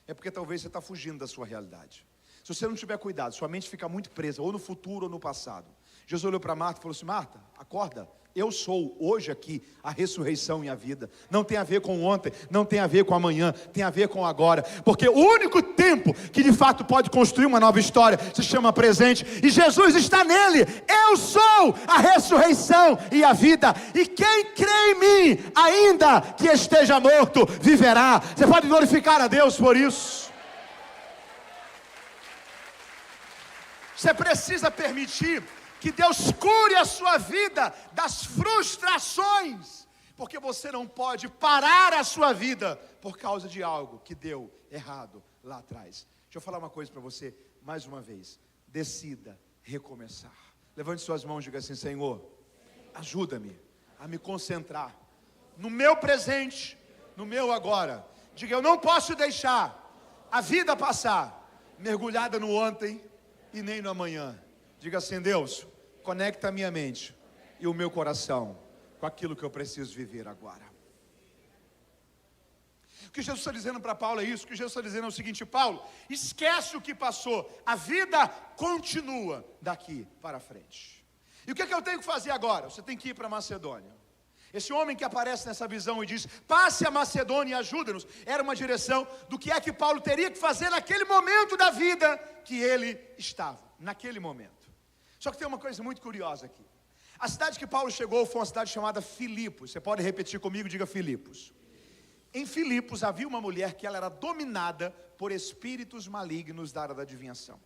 é porque talvez você está fugindo da sua realidade. Se você não tiver cuidado, sua mente fica muito presa, ou no futuro ou no passado. Jesus olhou para Marta e falou assim: Marta, acorda. Eu sou hoje aqui a ressurreição e a vida. Não tem a ver com ontem, não tem a ver com amanhã, tem a ver com agora. Porque o único tempo que de fato pode construir uma nova história se chama presente. E Jesus está nele. Eu sou a ressurreição e a vida. E quem crê em mim, ainda que esteja morto, viverá. Você pode glorificar a Deus por isso. Você precisa permitir que Deus cure a sua vida das frustrações, porque você não pode parar a sua vida por causa de algo que deu errado lá atrás. Deixa eu falar uma coisa para você, mais uma vez: decida recomeçar. Levante suas mãos e diga assim: Senhor, ajuda-me a me concentrar no meu presente, no meu agora. Diga: eu não posso deixar a vida passar mergulhada no ontem e nem no amanhã. Diga assim: Deus, conecta a minha mente e o meu coração com aquilo que eu preciso viver agora. O que Jesus está dizendo para Paulo é isso. O que Jesus está dizendo é o seguinte: Paulo, esquece o que passou, a vida continua daqui para frente. E o que é que eu tenho que fazer agora? Você tem que ir para Macedônia. Esse homem que aparece nessa visão e diz: passe a Macedônia e ajuda-nos, era uma direção do que é que Paulo teria que fazer naquele momento da vida que ele estava, naquele momento. Só que tem uma coisa muito curiosa aqui. A cidade que Paulo chegou foi uma cidade chamada Filipos. Você pode repetir comigo? Diga: Filipos. Em Filipos havia uma mulher que ela era dominada por espíritos malignos da área da adivinhação.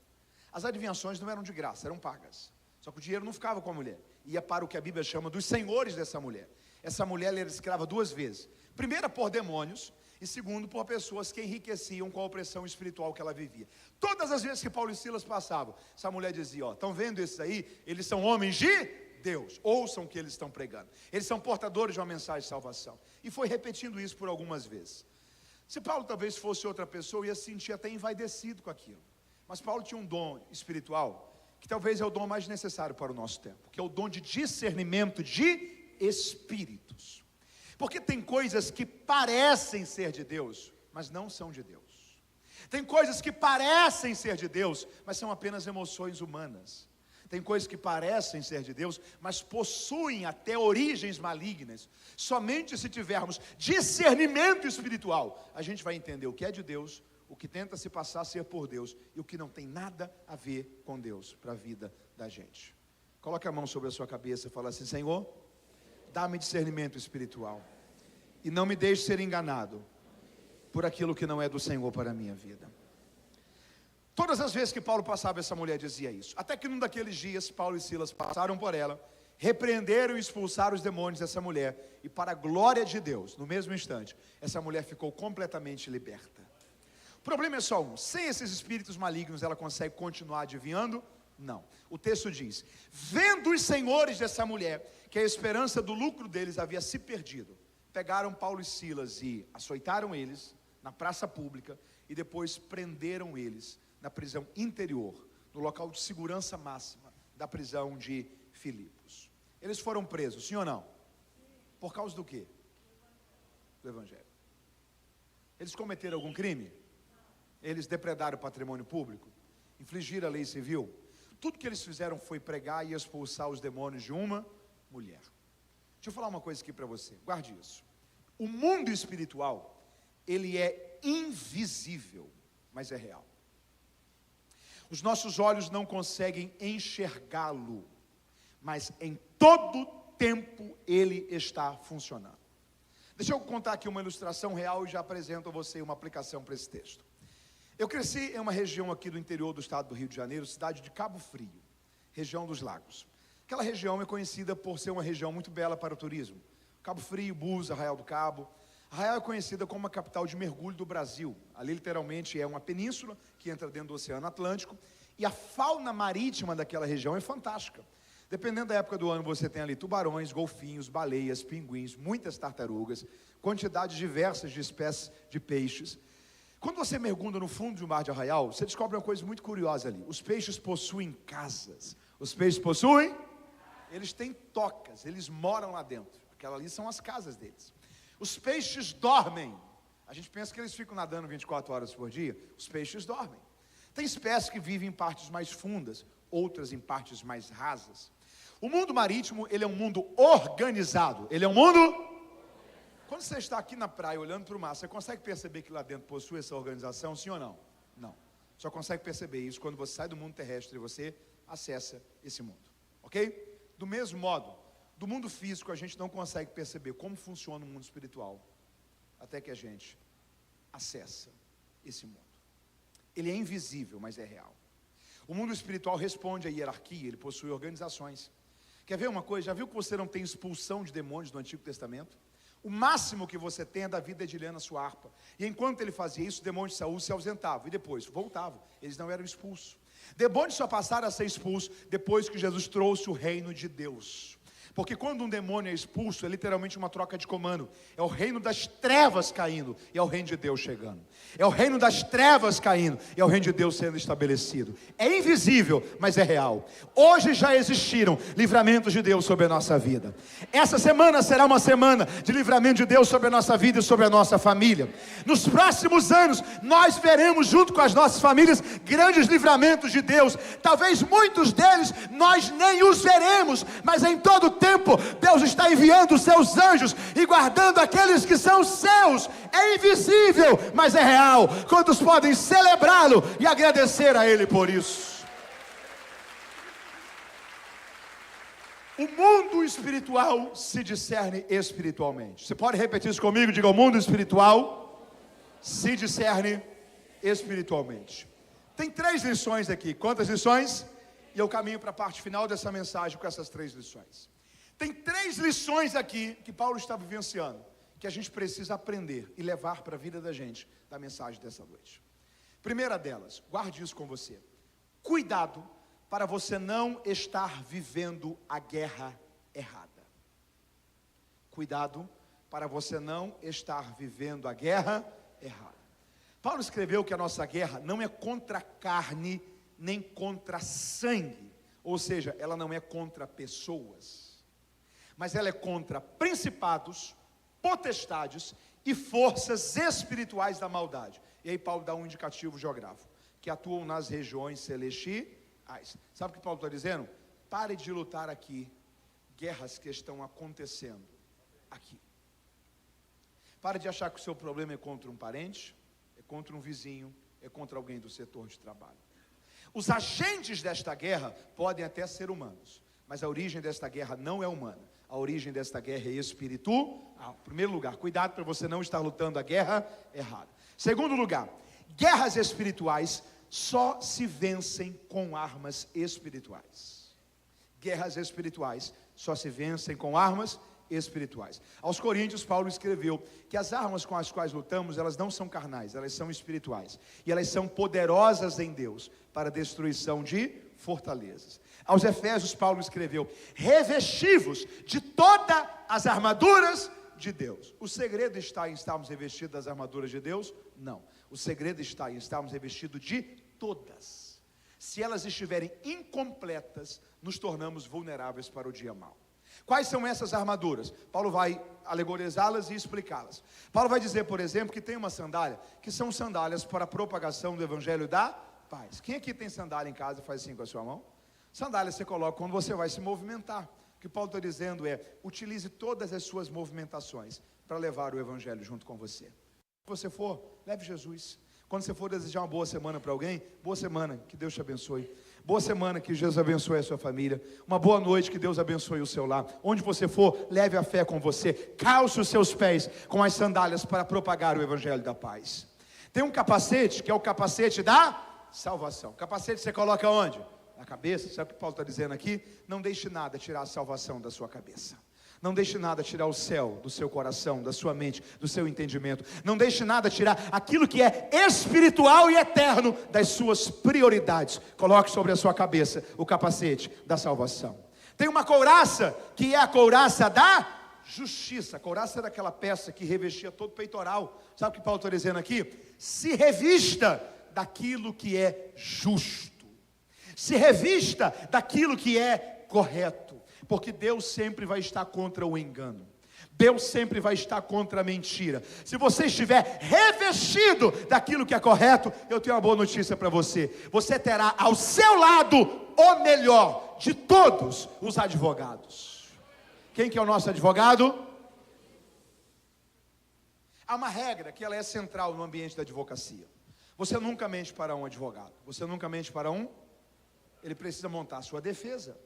As adivinhações não eram de graça, eram pagas. Só que o dinheiro não ficava com a mulher, ia para o que a Bíblia chama dos senhores dessa mulher. Essa mulher era escrava duas vezes. Primeiro por demônios, e segundo por pessoas que enriqueciam com a opressão espiritual que ela vivia. Todas as vezes que Paulo e Silas passavam, essa mulher dizia, estão vendo esses aí? Eles são homens de Deus, ouçam o que eles estão pregando. Eles são portadores de uma mensagem de salvação. E foi repetindo isso por algumas vezes. Se Paulo talvez fosse outra pessoa, ia se sentir até envaidecido com aquilo. Mas Paulo tinha um dom espiritual, que talvez é o dom mais necessário para o nosso tempo, que é o dom de discernimento de espíritos. Porque tem coisas que parecem ser de Deus, mas não são de Deus. Tem coisas que parecem ser de Deus, mas são apenas emoções humanas. Tem coisas que parecem ser de Deus, mas possuem até origens malignas. Somente se tivermos discernimento espiritual, a gente vai entender o que é de Deus, o que tenta se passar a ser por Deus, e o que não tem nada a ver com Deus, para a vida da gente. Coloque a mão sobre a sua cabeça e fala assim: Senhor, dá-me discernimento espiritual, e não me deixe ser enganado por aquilo que não é do Senhor para a minha vida. Todas as vezes que Paulo passava, essa mulher dizia isso. Até que num daqueles dias, Paulo e Silas passaram por ela, repreenderam e expulsaram os demônios dessa mulher, e para a glória de Deus, no mesmo instante, essa mulher ficou completamente liberta. O problema é só um: sem esses espíritos malignos ela consegue continuar adivinhando? Não. O texto diz: vendo os senhores dessa mulher que a esperança do lucro deles havia se perdido, pegaram Paulo e Silas e açoitaram eles na praça pública, e depois prenderam eles na prisão interior, no local de segurança máxima da prisão de Filipos. Eles foram presos, sim ou não? Por causa do quê? Do Evangelho. Eles cometeram algum crime? Eles depredaram o patrimônio público? Infligiram a lei civil? Tudo que eles fizeram foi pregar e expulsar os demônios de uma mulher. Deixa eu falar uma coisa aqui para você, guarde isso. O mundo espiritual, ele é invisível, mas é real. Os nossos olhos não conseguem enxergá-lo, mas em todo tempo ele está funcionando. Deixa eu contar aqui uma ilustração real e já apresento a você uma aplicação para esse texto. Eu cresci em uma região aqui do interior do estado do Rio de Janeiro, cidade de Cabo Frio, região dos Lagos. Aquela região é conhecida por ser uma região muito bela para o turismo. Cabo Frio, Búzios, Arraial do Cabo. Arraial é conhecida como a capital de mergulho do Brasil. Ali literalmente é uma península que entra dentro do Oceano Atlântico, e a fauna marítima daquela região é fantástica. Dependendo da época do ano, você tem ali tubarões, golfinhos, baleias, pinguins, muitas tartarugas, quantidades diversas de espécies de peixes. Quando você mergulha no fundo de um mar de Arraial, você descobre uma coisa muito curiosa ali: os peixes possuem casas. Os peixes possuem, eles têm tocas, eles moram lá dentro. Aquelas ali são as casas deles. Os peixes dormem. A gente pensa que eles ficam nadando 24 horas por dia. Os peixes dormem. Tem espécies que vivem em partes mais fundas, outras em partes mais rasas. O mundo marítimo, ele é um mundo organizado. Ele é um mundo... Quando você está aqui na praia olhando para o mar, você consegue perceber que lá dentro possui essa organização, sim ou não? Não. Só consegue perceber isso quando você sai do mundo terrestre e você acessa esse mundo. Ok? Do mesmo modo, do mundo físico a gente não consegue perceber como funciona o mundo espiritual, até que a gente acessa esse mundo. Ele é invisível, mas é real. O mundo espiritual responde à hierarquia, ele possui organizações. Quer ver uma coisa? Já viu que você não tem expulsão de demônios no Antigo Testamento? O máximo que você tem é Davi dedilhando a sua harpa. E enquanto ele fazia isso, os demônios de Saul se ausentavam, e depois voltavam. Eles não eram expulsos. Demônios só passaram a ser expulsos depois que Jesus trouxe o reino de Deus. Porque quando um demônio é expulso, é literalmente uma troca de comando. É o reino das trevas caindo, e é o reino de Deus chegando. É o reino das trevas caindo, e é o reino de Deus sendo estabelecido. É invisível, mas é real. Hoje já existiram livramentos de Deus sobre a nossa vida. Essa semana será uma semana de livramento de Deus sobre a nossa vida e sobre a nossa família. Nos próximos anos, nós veremos junto com as nossas famílias grandes livramentos de Deus. Talvez muitos deles nós nem os veremos, mas em todo tempo, Deus está enviando os seus anjos e guardando aqueles que são seus. É invisível, mas é real. Quantos podem celebrá-lo e agradecer a Ele por isso? O mundo espiritual se discerne espiritualmente. Você pode repetir isso comigo? Diga: o mundo espiritual se discerne espiritualmente. Tem 3 lições aqui. Quantas lições?
e eu caminho para a parte final dessa mensagem com essas 3 lições. Tem 3 lições aqui que Paulo está vivenciando, que a gente precisa aprender e levar para a vida da gente, da mensagem dessa noite. Primeira delas, guarde isso com você. Cuidado para você não estar vivendo a guerra errada. Cuidado para você não estar vivendo a guerra errada. Paulo escreveu que a nossa guerra não é contra a carne, nem contra sangue. Ou seja, ela não é contra pessoas, mas ela é contra principados, potestades e forças espirituais da maldade. E aí Paulo dá um indicativo geográfico, que atuam nas regiões celestiais. Sabe o que Paulo está dizendo? Pare de lutar aqui guerras que estão acontecendo aqui. Pare de achar que o seu problema é contra um parente, é contra um vizinho, é contra alguém do setor de trabalho. Os agentes desta guerra podem até ser humanos, mas a origem desta guerra não é humana. A origem desta guerra é espiritual. Em primeiro lugar, cuidado para você não estar lutando a guerra errada. Segundo lugar, guerras espirituais só se vencem com armas espirituais. Guerras espirituais só se vencem com armas espirituais. Aos Coríntios, Paulo escreveu que as armas com as quais lutamos, elas não são carnais, elas são espirituais. E elas são poderosas em Deus para a destruição de fortalezas. Aos Efésios, Paulo escreveu: revestivos de todas as armaduras de Deus. O segredo está em estarmos revestidos das armaduras de Deus? Não. O segredo está em estarmos revestidos de todas. Se elas estiverem incompletas, nos tornamos vulneráveis para o dia mau. Quais são essas armaduras? Paulo vai alegorizá-las e explicá-las. Paulo vai dizer, por exemplo, que tem uma sandália, que são sandálias para a propagação do evangelho da paz. Quem aqui tem sandália em casa, faz assim com a sua mão? Sandália você coloca quando você vai se movimentar. O que Paulo está dizendo é: utilize todas as suas movimentações para levar o evangelho junto com você. Quando você for, leve Jesus. Quando você for desejar uma boa semana para alguém, boa semana, que Deus te abençoe. Boa semana, que Jesus abençoe a sua família. Uma boa noite, que Deus abençoe o seu lar. Onde você for, leve a fé com você. Calce os seus pés com as sandálias para propagar o evangelho da paz. Tem um capacete, que é o capacete da salvação. Capacete você coloca onde? Na cabeça. Sabe o que Paulo está dizendo aqui? Não deixe nada tirar a salvação da sua cabeça. Não deixe nada tirar o céu do seu coração, da sua mente, do seu entendimento. Não deixe nada tirar aquilo que é espiritual e eterno das suas prioridades. Coloque sobre a sua cabeça o capacete da salvação. Tem uma couraça, que é a couraça da justiça. A couraça era aquela peça que revestia todo o peitoral. Sabe o que Paulo está dizendo aqui? Se revista daquilo que é justo. Se revista daquilo que é correto. Porque Deus sempre vai estar contra o engano. Deus sempre vai estar contra a mentira. Se você estiver revestido daquilo que é correto, eu tenho uma boa notícia para você. Você terá ao seu lado o melhor de todos os advogados. Quem que é o nosso advogado? Há uma regra que ela é central no ambiente da advocacia. Você nunca mente para um advogado. Você nunca mente para um. Ele precisa montar a sua defesa.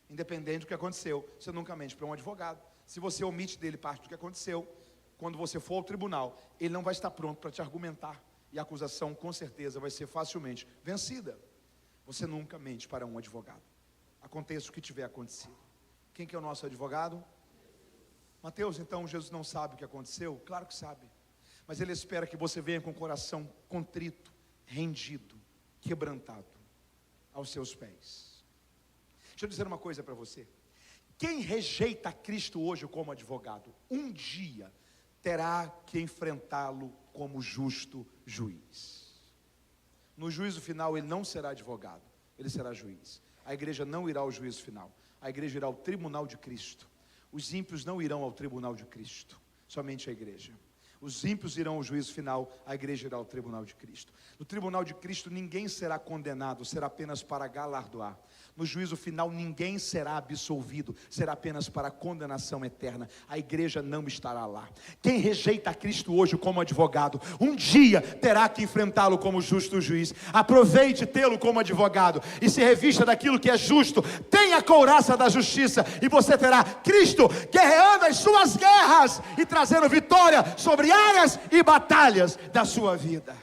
Independente do que aconteceu, você nunca mente para um advogado. Se você omite dele parte do que aconteceu, quando você for ao tribunal, ele não vai estar pronto para te argumentar. E a acusação, com certeza, vai ser facilmente vencida. Você nunca mente para um advogado. Aconteça o que tiver acontecido. Quem que é o nosso advogado? Mateus, então Jesus não sabe o que aconteceu? Claro que sabe. Mas Ele espera que você venha com o coração contrito, rendido, quebrantado aos seus pés. Deixa eu dizer uma coisa para você. Quem rejeita Cristo hoje como advogado, um dia terá que enfrentá-lo como justo juiz. No juízo final ele não será advogado, ele será juiz. A igreja não irá ao juízo final, a igreja irá ao tribunal de Cristo. Os ímpios não irão ao tribunal de Cristo, somente a igreja. Os ímpios irão ao juízo final, a igreja irá ao tribunal de Cristo. No tribunal de Cristo ninguém será condenado, será apenas para galardoar. No juízo final ninguém será absolvido, será apenas para condenação eterna. A igreja não estará lá. Quem rejeita Cristo hoje como advogado, um dia terá que enfrentá-lo como justo juiz. Aproveite tê-lo como advogado e se revista daquilo que é justo. Tenha a couraça da justiça e você terá Cristo guerreando as suas guerras e trazendo vitória sobre áreas e batalhas da sua vida.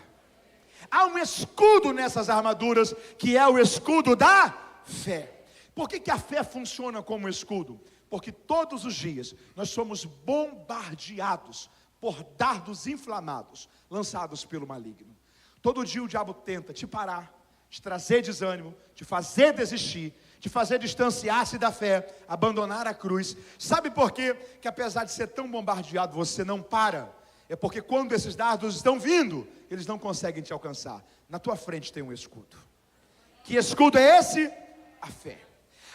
Há um escudo nessas armaduras, que é o escudo da fé. Por que a fé funciona como escudo? Porque todos os dias nós somos bombardeados por dardos inflamados, lançados pelo maligno. Todo dia o diabo tenta te parar, te trazer desânimo, te fazer desistir, te fazer distanciar-se da fé, abandonar a cruz. Sabe por quê? Que apesar de ser tão bombardeado, você não para. É porque quando esses dardos estão vindo, eles não conseguem te alcançar. Na tua frente tem um escudo. Que escudo é esse? A fé.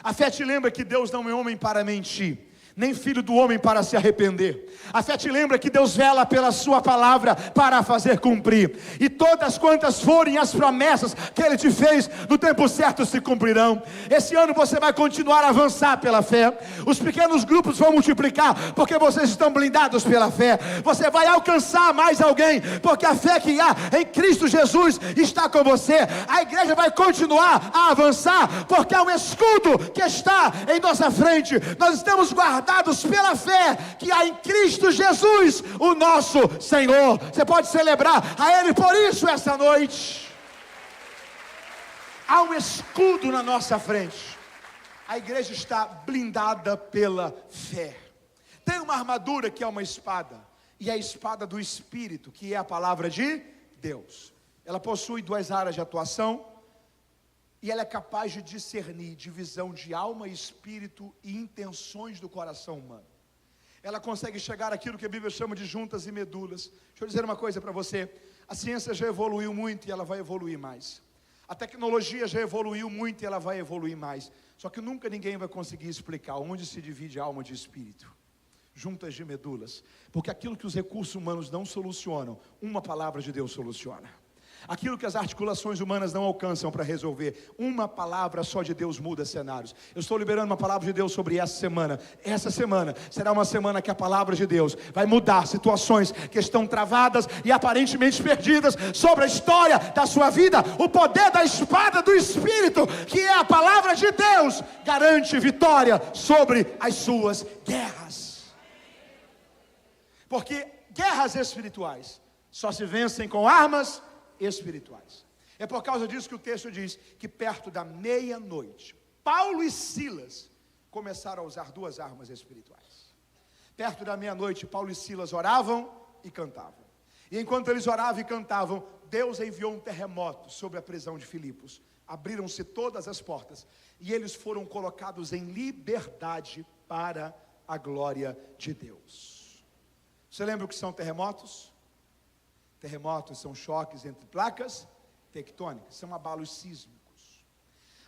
A fé te lembra que Deus não é homem para mentir, nem filho do homem para se arrepender. A fé te lembra que Deus vela pela sua palavra para a fazer cumprir. E todas quantas forem as promessas que Ele te fez, no tempo certo se cumprirão. Esse ano você vai continuar a avançar pela fé. Os pequenos grupos vão multiplicar, porque vocês estão blindados pela fé. Você vai alcançar mais alguém, porque a fé que há em Cristo Jesus está com você. A igreja vai continuar a avançar, porque há um escudo que está em nossa frente. Nós estamos guardados pela fé que há em Cristo Jesus, o nosso Senhor. Você pode celebrar a Ele por isso essa noite. Há um escudo na nossa frente. A igreja está blindada pela fé. Tem uma armadura que é uma espada, e é a espada do Espírito, que é a palavra de Deus. Ela possui duas áreas de atuação, e ela é capaz de discernir divisão de alma, espírito e intenções do coração humano. Ela consegue chegar àquilo que a Bíblia chama de juntas e medulas. Deixa eu dizer uma coisa para você. A ciência já evoluiu muito e ela vai evoluir mais. A tecnologia já evoluiu muito e ela vai evoluir mais. Só que nunca ninguém vai conseguir explicar onde se divide alma de espírito. Juntas de medulas. Porque aquilo que os recursos humanos não solucionam, uma palavra de Deus soluciona. Aquilo que as articulações humanas não alcançam para resolver, uma palavra só de Deus muda cenários. Eu estou liberando uma palavra de Deus sobre essa semana. Essa semana será uma semana que a palavra de Deus vai mudar situações que estão travadas e aparentemente perdidas sobre a história da sua vida. O poder da espada do Espírito, que é a palavra de Deus, garante vitória sobre as suas guerras. Porque guerras espirituais só se vencem com armas espirituais. É por causa disso que o texto diz que perto da meia-noite, Paulo e Silas começaram a usar duas armas espirituais. Perto da meia-noite, Paulo e Silas oravam e cantavam. E enquanto eles oravam e cantavam, Deus enviou um terremoto sobre a prisão de Filipos. Abriram-se todas as portas e eles foram colocados em liberdade para a glória de Deus. Você lembra o que são terremotos? Terremotos são choques entre placas tectônicas, são abalos sísmicos.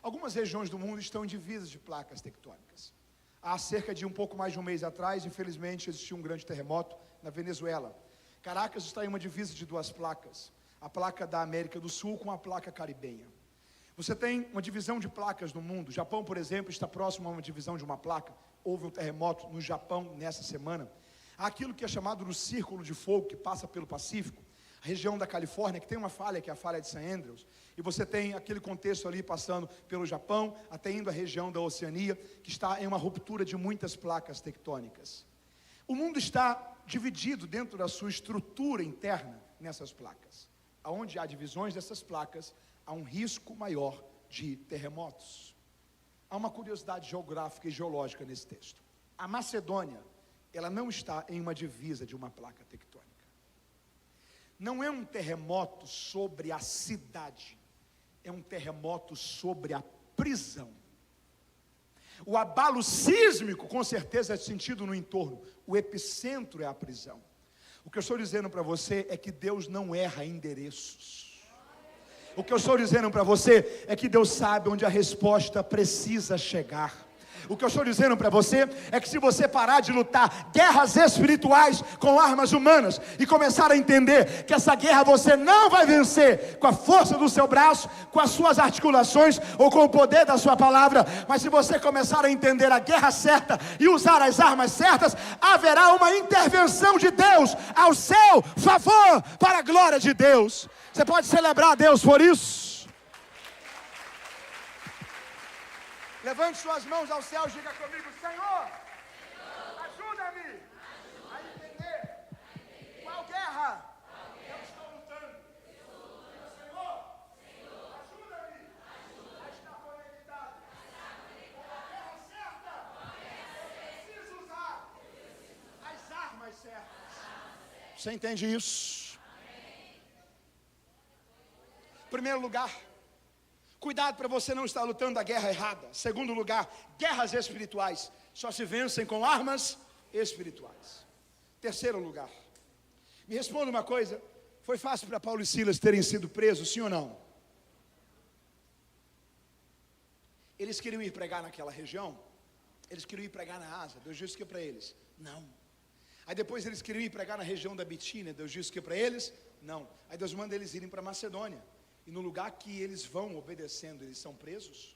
Algumas regiões do mundo estão em divisas de placas tectônicas. Há cerca de um pouco mais de um mês atrás, infelizmente, existiu um grande terremoto na Venezuela. Caracas está em uma divisa de duas placas, a placa da América do Sul com a placa caribenha. Você tem uma divisão de placas no mundo. O Japão, por exemplo, está próximo a uma divisão de uma placa. Houve um terremoto no Japão nessa semana. Há aquilo que é chamado do Círculo de Fogo, que passa pelo Pacífico. A região da Califórnia, que tem uma falha, que é a falha de St. Andrews, e você tem aquele contexto ali passando pelo Japão, até indo à região da Oceania, que está em uma ruptura de muitas placas tectônicas. O mundo está dividido dentro da sua estrutura interna nessas placas. Aonde há divisões dessas placas, há um risco maior de terremotos. Há uma curiosidade geográfica e geológica nesse texto. A Macedônia, ela não está em uma divisa de uma placa tectônica. Não é um terremoto sobre a cidade, é um terremoto sobre a prisão. O abalo sísmico, com certeza, é sentido no entorno. O epicentro é a prisão. O que eu estou dizendo para você é que Deus não erra endereços. O que eu estou dizendo para você é que Deus sabe onde a resposta precisa chegar. O que eu estou dizendo para você é que se você parar de lutar guerras espirituais com armas humanas e começar a entender que essa guerra você não vai vencer com a força do seu braço, com as suas articulações ou com o poder da sua palavra, mas se você começar a entender a guerra certa e usar as armas certas, haverá uma intervenção de Deus ao seu favor, para a glória de Deus. Você pode celebrar a Deus por isso? Levante suas mãos ao céu e diga comigo: Senhor, ajuda-me a entender qual guerra eu estou lutando. Senhor, ajuda-me a estar conectado certas. Você entende isso? Primeiro lugar, cuidado para você não estar lutando a guerra errada. Segundo lugar, guerras espirituais só se vencem com armas espirituais. Terceiro lugar, me responda uma coisa: foi fácil para Paulo e Silas terem sido presos, sim ou não? Eles queriam ir pregar naquela região, eles queriam ir pregar na Ásia. Deus disse que para eles, não. Aí depois eles queriam ir pregar na região da Bitínia. Deus disse que para eles, não. Aí Deus manda eles irem para Macedônia. E no lugar que eles vão obedecendo, eles são presos,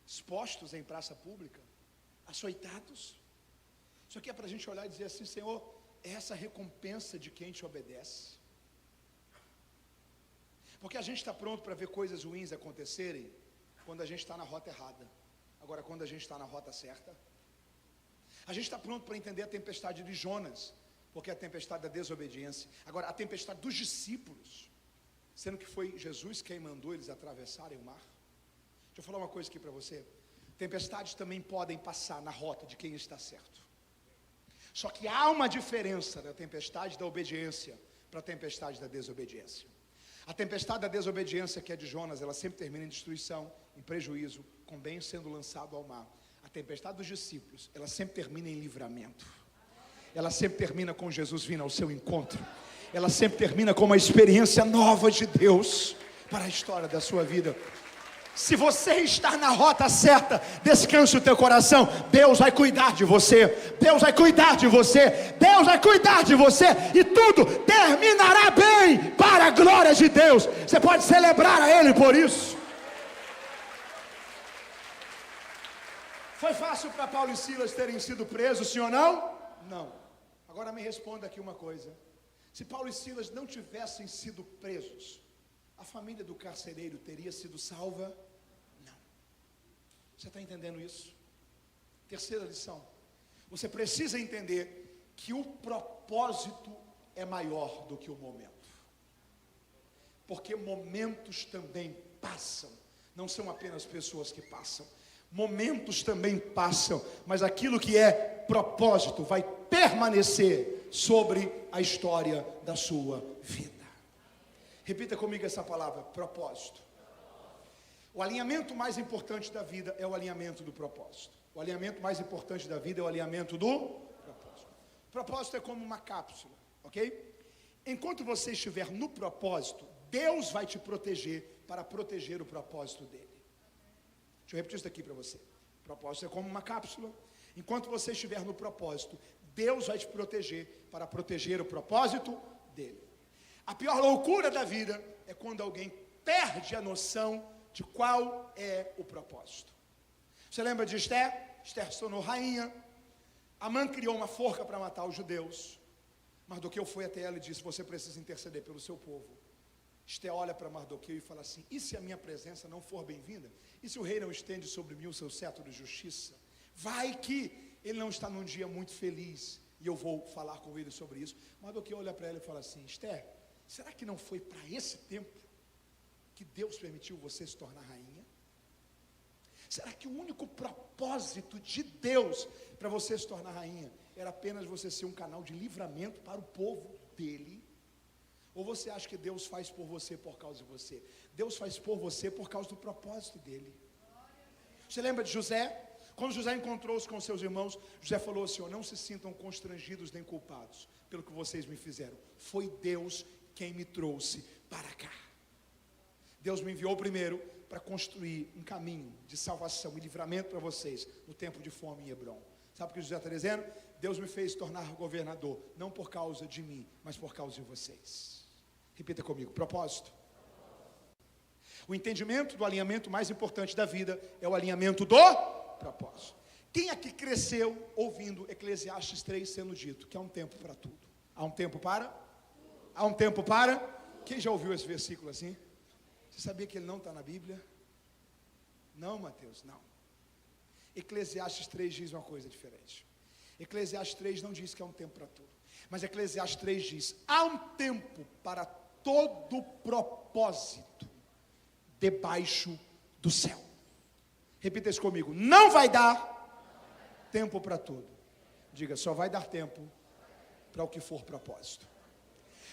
expostos em praça pública, açoitados. Isso aqui é para a gente olhar e dizer assim: Senhor, é essa a recompensa de quem te obedece? Porque a gente está pronto para ver coisas ruins acontecerem quando a gente está na rota errada. Agora, quando a gente está na rota certa, a gente está pronto para entender a tempestade de Jonas, porque é a tempestade da desobediência. Agora, a tempestade dos discípulos, sendo que foi Jesus quem mandou eles atravessarem o mar. Deixa eu falar uma coisa aqui para você: tempestades também podem passar na rota de quem está certo. Só que há uma diferença da tempestade da obediência para a tempestade da desobediência. A tempestade da desobediência, que é de Jonas, ela sempre termina em destruição, em prejuízo, com bem sendo lançado ao mar. A tempestade dos discípulos, ela sempre termina em livramento. Ela sempre termina com Jesus vindo ao seu encontro. Ela sempre termina com uma experiência nova de Deus para a história da sua vida. Se você está na rota certa, descanse o teu coração. Deus vai cuidar de você. Deus vai cuidar de você. Deus vai cuidar de você. E tudo terminará bem para a glória de Deus. Você pode celebrar a Ele por isso. Foi fácil para Paulo e Silas terem sido presos, sim ou não? Não. Agora me responda aqui uma coisa: se Paulo e Silas não tivessem sido presos, a família do carcereiro teria sido salva? Não. Você está entendendo isso? Terceira lição: você precisa entender que o propósito é maior do que o momento. Porque momentos também passam. Não são apenas pessoas que passam. Momentos também passam, mas aquilo que é propósito vai permanecer sobre a história da sua vida. Repita comigo essa palavra: propósito. O alinhamento mais importante da vida é o alinhamento do propósito. O alinhamento mais importante da vida é o alinhamento do propósito. O propósito é como uma cápsula, ok? Enquanto você estiver no propósito, Deus vai te proteger para proteger o propósito dele. Deixa eu repetir isso aqui para você. O propósito é como uma cápsula. Enquanto você estiver no propósito, Deus vai te proteger para proteger o propósito dele. A pior loucura da vida é quando alguém perde a noção de qual é o propósito. Você lembra de Esther? Esther se tornou rainha. Amã criou uma forca para matar os judeus. Mardoqueu foi até ela e disse: você precisa interceder pelo seu povo. Esther olha para Mardoqueu e fala assim: e se a minha presença não for bem-vinda? E se o rei não estende sobre mim o seu cetro de justiça? Vai que ele não está num dia muito feliz e eu vou falar com ele sobre isso. Mardoqueu olha para ela e fala assim: Esther, será que não foi para esse tempo que Deus permitiu você se tornar rainha? Será que o único propósito de Deus para você se tornar rainha era apenas você ser um canal de livramento para o povo dele? Ou você acha que Deus faz por você por causa de você? Deus faz por você por causa do propósito dele. Você lembra de José? Quando José encontrou-se com seus irmãos, José falou assim: não se sintam constrangidos nem culpados pelo que vocês me fizeram. Foi Deus quem me trouxe para cá. Deus me enviou primeiro para construir um caminho de salvação e livramento para vocês no tempo de fome em Hebrom. Sabe o que José está dizendo? Deus me fez tornar governador, não por causa de mim, mas por causa de vocês. Repita comigo: propósito. O entendimento do alinhamento mais importante da vida é o alinhamento do propósito. Quem aqui cresceu ouvindo Eclesiastes 3 sendo dito que há um tempo para tudo? Há um tempo para? Há um tempo para? Quem já ouviu esse versículo assim? Você sabia que ele não está na Bíblia? Não, Mateus, não. Eclesiastes 3 diz uma coisa diferente. Eclesiastes 3 não diz que há um tempo para tudo, mas Eclesiastes 3 diz: há um tempo para todo propósito debaixo do céu. Repita isso comigo: não vai dar tempo para tudo. Diga: só vai dar tempo para o que for propósito.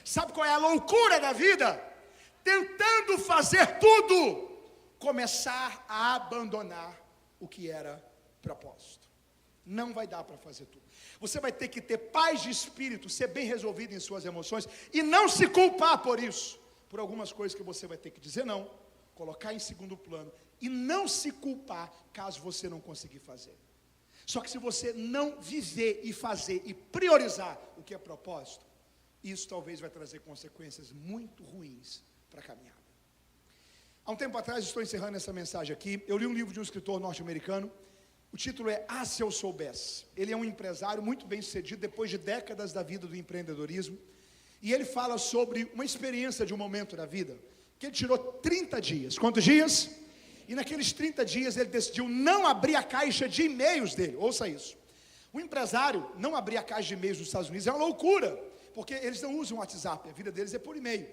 Sabe qual é a loucura da vida? Tentando fazer tudo, começar a abandonar o que era propósito. Não vai dar para fazer tudo. Você vai ter que ter paz de espírito, ser bem resolvido em suas emoções e não se culpar por isso, por algumas coisas que você vai ter que dizer não, colocar em segundo plano e não se culpar caso você não conseguir fazer. Só que se você não viver e fazer e priorizar o que é propósito, isso talvez vai trazer consequências muito ruins para a caminhada. Há um tempo atrás, estou encerrando essa mensagem aqui, eu li um livro de um escritor norte-americano. O título é Ah, Se Eu Soubesse. Ele é um empresário muito bem sucedido, depois de décadas da vida do empreendedorismo. E ele fala sobre uma experiência de um momento da vida, que ele tirou 30 dias. Quantos dias? E naqueles 30 dias ele decidiu não abrir a caixa de e-mails dele. Ouça isso. O empresário não abrir a caixa de e-mails nos Estados Unidos é uma loucura, porque eles não usam WhatsApp, a vida deles é por e-mail.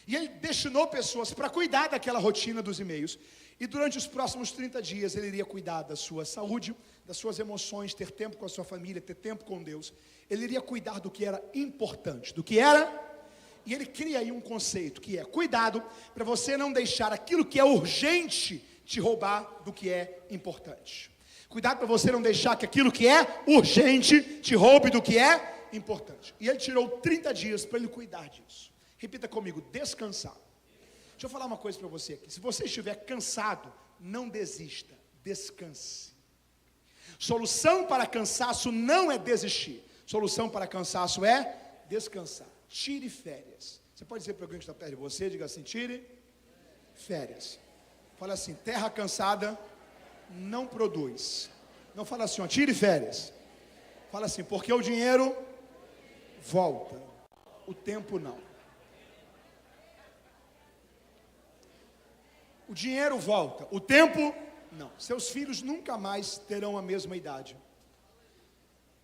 E ele destinou pessoas para cuidar daquela rotina dos e-mails. E durante os próximos 30 dias ele iria cuidar da sua saúde, das suas emoções, ter tempo com a sua família, ter tempo com Deus. Ele iria cuidar do que era importante, do que era. E ele cria aí um conceito que é cuidado para você não deixar aquilo que é urgente te roubar do que é importante. Cuidado para você não deixar que aquilo que é urgente te roube do que é importante. E ele tirou 30 dias para ele cuidar disso. Repita comigo, descansar. Deixa eu falar uma coisa para você aqui. Se você estiver cansado, não desista, descanse. Solução para cansaço não é desistir. Solução para cansaço é descansar. Tire férias. Você pode dizer para alguém que está perto de você, diga assim, tire férias. Fala assim, terra cansada não produz. Não fala assim, ó, tire férias. Fala assim, porque o dinheiro volta, o tempo não. O dinheiro volta, o tempo não. Seus filhos nunca mais terão a mesma idade.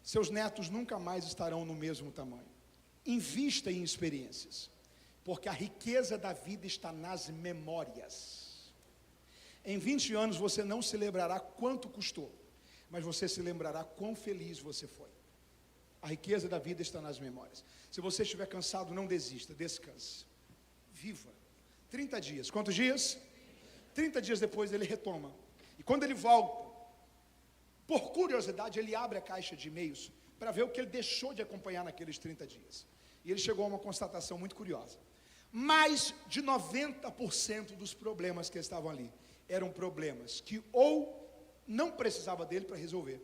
Seus netos nunca mais estarão no mesmo tamanho. Invista em experiências, porque a riqueza da vida está nas memórias. Em 20 anos você não se lembrará quanto custou, mas você se lembrará quão feliz você foi. A riqueza da vida está nas memórias. Se você estiver cansado, não desista, descanse. Viva. 30 dias. Quantos dias? 30 dias depois ele retoma. E quando ele volta, por curiosidade, ele abre a caixa de e-mails para ver o que ele deixou de acompanhar naqueles 30 dias. E ele chegou a uma constatação muito curiosa. Mais de 90% dos problemas que estavam ali eram problemas que ou não precisava dele para resolver,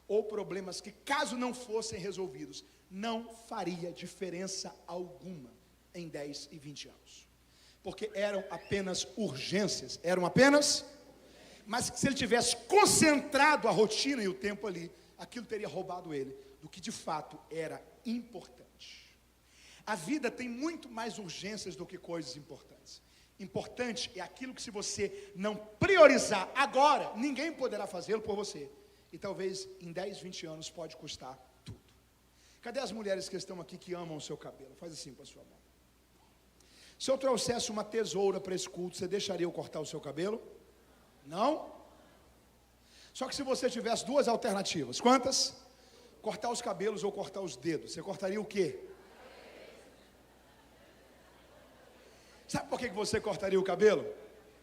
ou problemas que, caso não fossem resolvidos, não faria diferença alguma em 10 e 20 anos. Porque eram apenas urgências, mas se ele tivesse concentrado a rotina e o tempo ali, aquilo teria roubado ele do que de fato era importante. A vida tem muito mais urgências do que coisas importantes. Importante é aquilo que, se você não priorizar agora, ninguém poderá fazê-lo por você. E talvez em 10, 20 anos pode custar tudo. Cadê as mulheres que estão aqui que amam o seu cabelo? Faz assim com a sua mão. Se eu trouxesse uma tesoura para esse culto, você deixaria eu cortar o seu cabelo? Não? Só que se você tivesse duas alternativas, quantas? Cortar os cabelos ou cortar os dedos. Você cortaria o quê? Sabe por que você cortaria o cabelo?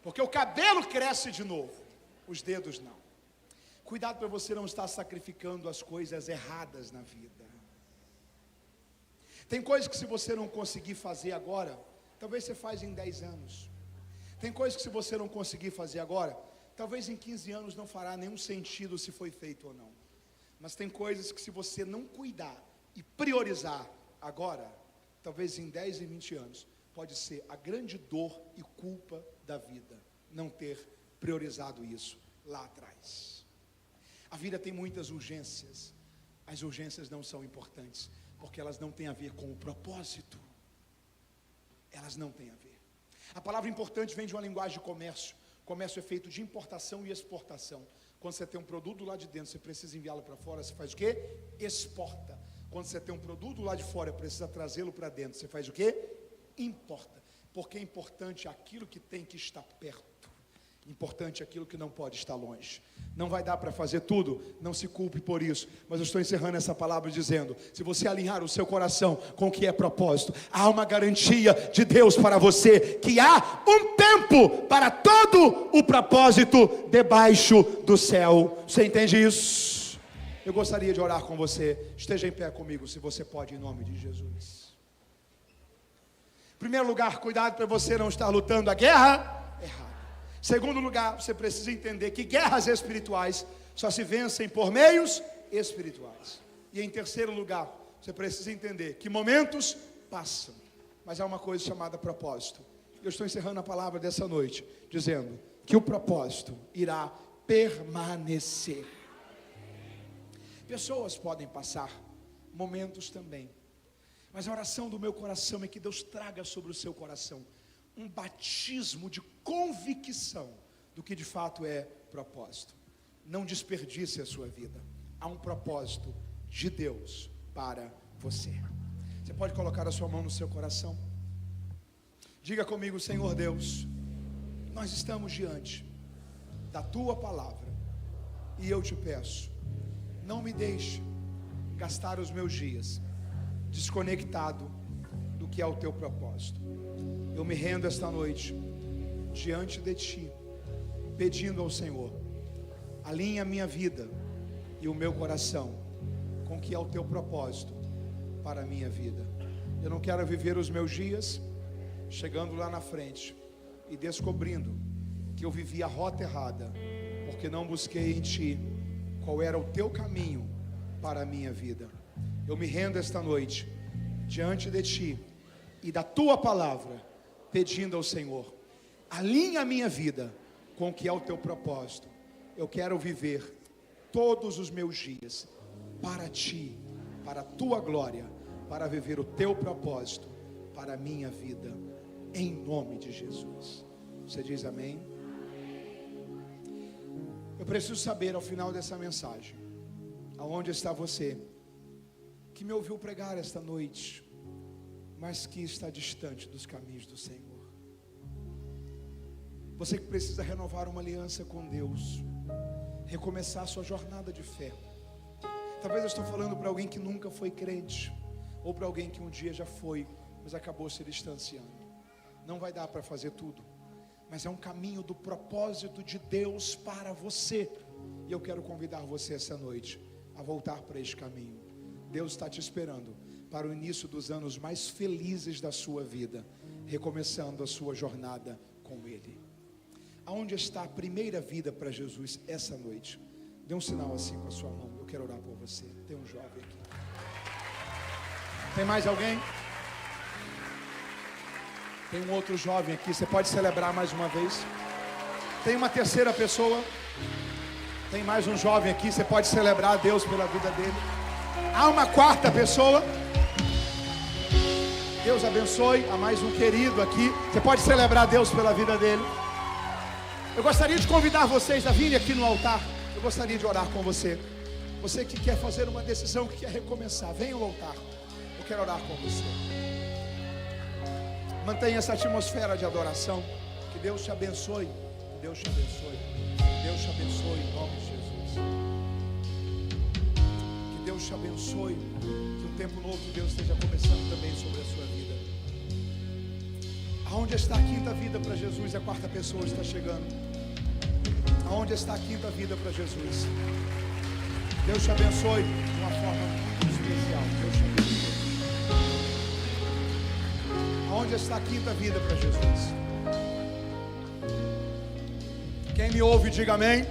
Porque o cabelo cresce de novo, os dedos não. Cuidado para você não estar sacrificando as coisas erradas na vida. Tem coisas que, se você não conseguir fazer agora, talvez você faz em 10 anos. Tem coisas que, se você não conseguir fazer agora, talvez em 15 anos não fará nenhum sentido se foi feito ou não. Mas tem coisas que, se você não cuidar e priorizar agora, talvez em 10 e 20 anos, pode ser a grande dor e culpa da vida, não ter priorizado isso lá atrás. A vida tem muitas urgências. As urgências não são importantes, porque elas não têm a ver com o propósito. Elas não têm a ver. A palavra importante vem de uma linguagem de comércio. Comércio é feito de importação e exportação. Quando você tem um produto lá de dentro, você precisa enviá-lo para fora, você faz o quê? Exporta. Quando você tem um produto lá de fora, precisa trazê-lo para dentro, você faz o quê? Importa. Porque é importante aquilo que tem que estar perto. Importante é aquilo que não pode estar longe. Não vai dar para fazer tudo, não se culpe por isso. Mas eu estou encerrando essa palavra dizendo: se você alinhar o seu coração com o que é propósito, há uma garantia de Deus para você, que há um tempo para todo o propósito debaixo do céu. Você entende isso? Eu gostaria de orar com você. Esteja em pé comigo, se você pode, em nome de Jesus. Em primeiro lugar, cuidado para você não estar lutando a guerra errada. Segundo lugar, você precisa entender que guerras espirituais só se vencem por meios espirituais. E em terceiro lugar, você precisa entender que momentos passam, mas há uma coisa chamada propósito. Eu estou encerrando a palavra dessa noite dizendo que o propósito irá permanecer. Pessoas podem passar, momentos também, mas a oração do meu coração é que Deus traga sobre o seu coração um batismo de convicção do que de fato é propósito. Não desperdice a sua vida. Há um propósito de Deus para você. Você pode colocar a sua mão no seu coração? Diga comigo: Senhor Deus, nós estamos diante da tua palavra e eu te peço, não me deixe gastar os meus dias desconectado do que é o teu propósito. Eu me rendo esta noite diante de ti, pedindo ao Senhor: alinha a minha vida e o meu coração com o que é o teu propósito para a minha vida. Eu não quero viver os meus dias chegando lá na frente e descobrindo que eu vivi a rota errada, porque não busquei em ti qual era o teu caminho para a minha vida. Eu me rendo esta noite diante de ti e da tua palavra, pedindo ao Senhor: alinha a minha vida com o que é o teu propósito. Eu quero viver todos os meus dias para ti, para a tua glória, para viver o teu propósito para a minha vida, em nome de Jesus. Você diz amém? Eu preciso saber ao final dessa mensagem, aonde está você que me ouviu pregar esta noite, mas que está distante dos caminhos do Senhor. Você que precisa renovar uma aliança com Deus, recomeçar a sua jornada de fé. Talvez eu estou falando para alguém que nunca foi crente, ou para alguém que um dia já foi, mas acabou se distanciando. Não vai dar para fazer tudo, mas é um caminho do propósito de Deus para você. E eu quero convidar você essa noite a voltar para este caminho. Deus está te esperando para o início dos anos mais felizes da sua vida, recomeçando a sua jornada com Ele. Aonde está a primeira vida para Jesus essa noite? Dê um sinal assim com a sua mão. Eu quero orar por você. Tem um jovem aqui. Tem mais alguém? Tem um outro jovem aqui. Você pode celebrar mais uma vez. Tem uma terceira pessoa. Tem mais um jovem aqui. Você pode celebrar a Deus pela vida dele. Há uma quarta pessoa. Deus abençoe. Há mais um querido aqui. Você pode celebrar a Deus pela vida dele. Eu gostaria de convidar vocês a virem aqui no altar. Eu gostaria de orar com você. Você que quer fazer uma decisão, que quer recomeçar, venha ao altar. Eu quero orar com você. Mantenha essa atmosfera de adoração. Que Deus te abençoe. Que Deus te abençoe. Que Deus te abençoe em nome de Jesus. Que Deus te abençoe. Que um tempo novo de Deus esteja começando também sobre a sua vida. Aonde está a quinta vida para Jesus? A quarta pessoa está chegando. Aonde está a quinta vida para Jesus? Deus te abençoe de uma forma especial. Deus te abençoe. Aonde está a quinta vida para Jesus? Quem me ouve, diga amém.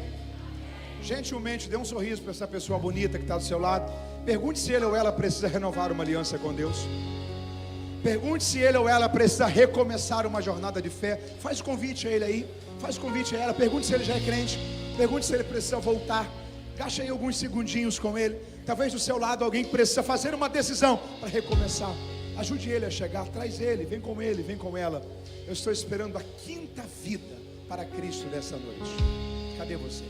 Gentilmente, dê um sorriso para essa pessoa bonita que está do seu lado. Pergunte se ele ou ela precisa renovar uma aliança com Deus. Pergunte se ele ou ela precisa recomeçar uma jornada de fé. Faz convite a ele aí. Faz convite a ela. Pergunte se ele já é crente. Pergunte se ele precisa voltar. Gaste aí alguns segundinhos com ele. Talvez do seu lado alguém que precisa fazer uma decisão para recomeçar. Ajude ele a chegar. Traz ele. Vem com ele. Vem com ela. Eu estou esperando a quinta vida para Cristo nessa noite. Cadê você?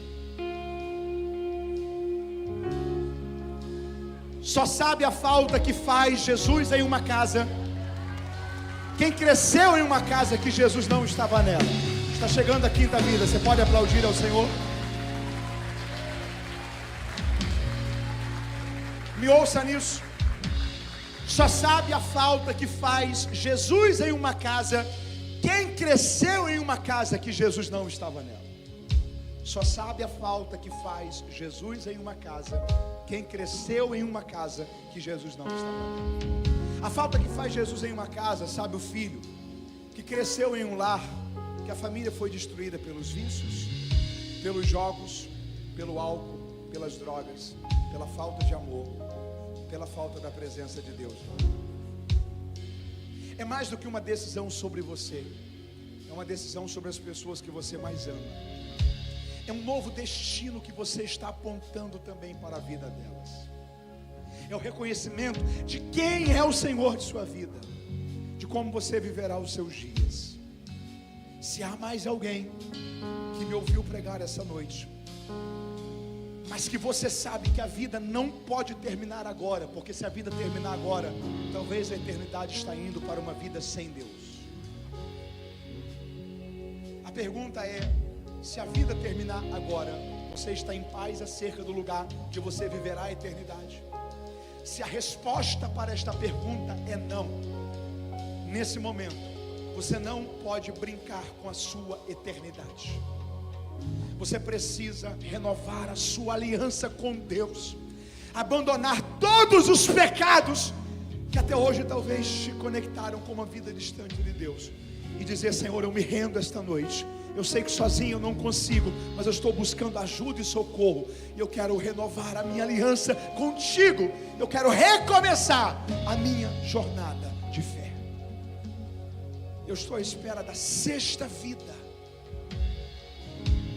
Só sabe a falta que faz Jesus em uma casa quem cresceu em uma casa que Jesus não estava nela. Está chegando a quinta vida. Você pode aplaudir ao Senhor? Me ouça nisso. Só sabe a falta que faz Jesus em uma casa quem cresceu em uma casa que Jesus não estava nela. Só sabe a falta que faz Jesus em uma casa quem cresceu em uma casa que Jesus não estava nela. A falta que faz Jesus em uma casa, sabe o filho que cresceu em um lar que a família foi destruída pelos vícios, pelos jogos, pelo álcool, pelas drogas, pela falta de amor, pela falta da presença de Deus. É mais do que uma decisão sobre você, é uma decisão sobre as pessoas que você mais ama. É um novo destino que você está apontando também para a vida delas. É o reconhecimento de quem é o Senhor de sua vida, de como você viverá os seus dias. Se há mais alguém que me ouviu pregar essa noite, mas que você sabe que a vida não pode terminar agora, porque se a vida terminar agora, talvez a eternidade está indo para uma vida sem Deus. A pergunta é: se a vida terminar agora, você está em paz acerca do lugar que você viverá a eternidade? Se a resposta para esta pergunta é não, nesse momento, você não pode brincar com a sua eternidade. Você precisa renovar a sua aliança com Deus, abandonar todos os pecados que até hoje talvez te conectaram com uma vida distante de Deus, e dizer: Senhor, eu me rendo esta noite. Eu sei que sozinho eu não consigo, mas eu estou buscando ajuda e socorro, e eu quero renovar a minha aliança contigo. Eu quero recomeçar a minha jornada de fé. Eu estou à espera da sexta vida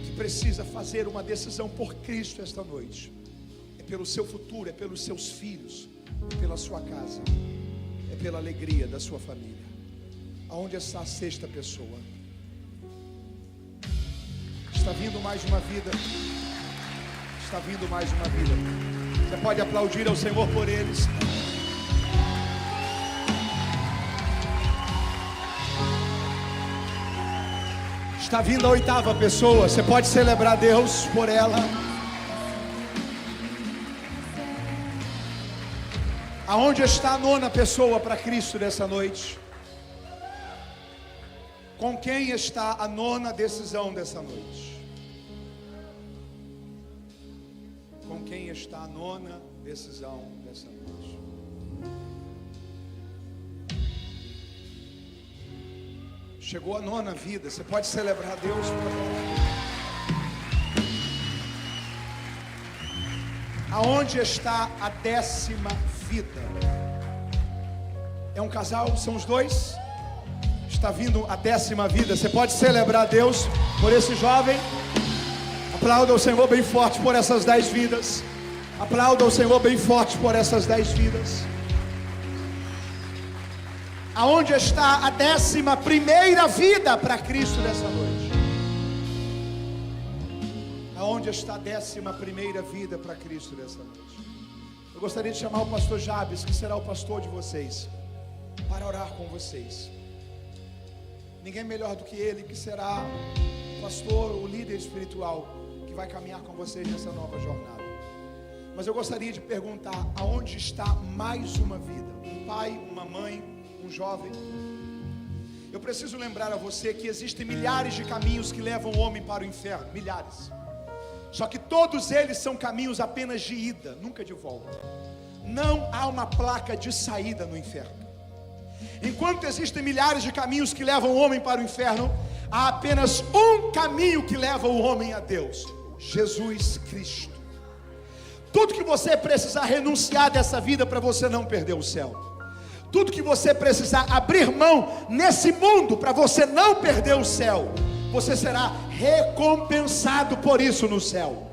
que precisa fazer uma decisão por Cristo esta noite. É pelo seu futuro, é pelos seus filhos, é pela sua casa, é pela alegria da sua família. Aonde está a sexta pessoa? Está vindo mais uma vida. Está vindo mais uma vida. Você pode aplaudir ao Senhor por eles. Está vindo a oitava pessoa. Você pode celebrar Deus por ela. Aonde está a nona pessoa para Cristo dessa noite? Com quem está a nona decisão dessa noite? Com quem está a nona decisão dessa noite? Chegou a nona vida. Você pode celebrar Deus por ela. Aonde está a décima vida? É um casal? São os dois? Está vindo a décima vida. Você pode celebrar Deus por esse jovem. Aplauda o Senhor bem forte por essas 10 vidas. Aplauda o Senhor bem forte por essas 10 vidas. Aonde está a 11ª vida para Cristo nessa noite? Aonde está a 11ª vida para Cristo nessa noite? Eu gostaria de chamar o pastor Jabes, que será o pastor de vocês, para orar com vocês. Ninguém melhor do que ele, que será o pastor, o líder espiritual, que vai caminhar com vocês nessa nova jornada. Mas eu gostaria de perguntar: aonde está mais uma vida? Um pai, uma mãe, um jovem? Eu preciso lembrar a você que existem milhares de caminhos que levam o homem para o inferno. Milhares. Só que todos eles são caminhos apenas de ida, nunca de volta. Não há uma placa de saída no inferno. Enquanto existem milhares de caminhos que levam o homem para o inferno, há apenas um caminho que leva o homem a Deus: Jesus Cristo. Tudo que você precisar renunciar dessa vida para você não perder o céu, tudo que você precisar abrir mão nesse mundo para você não perder o céu, você será recompensado por isso no céu.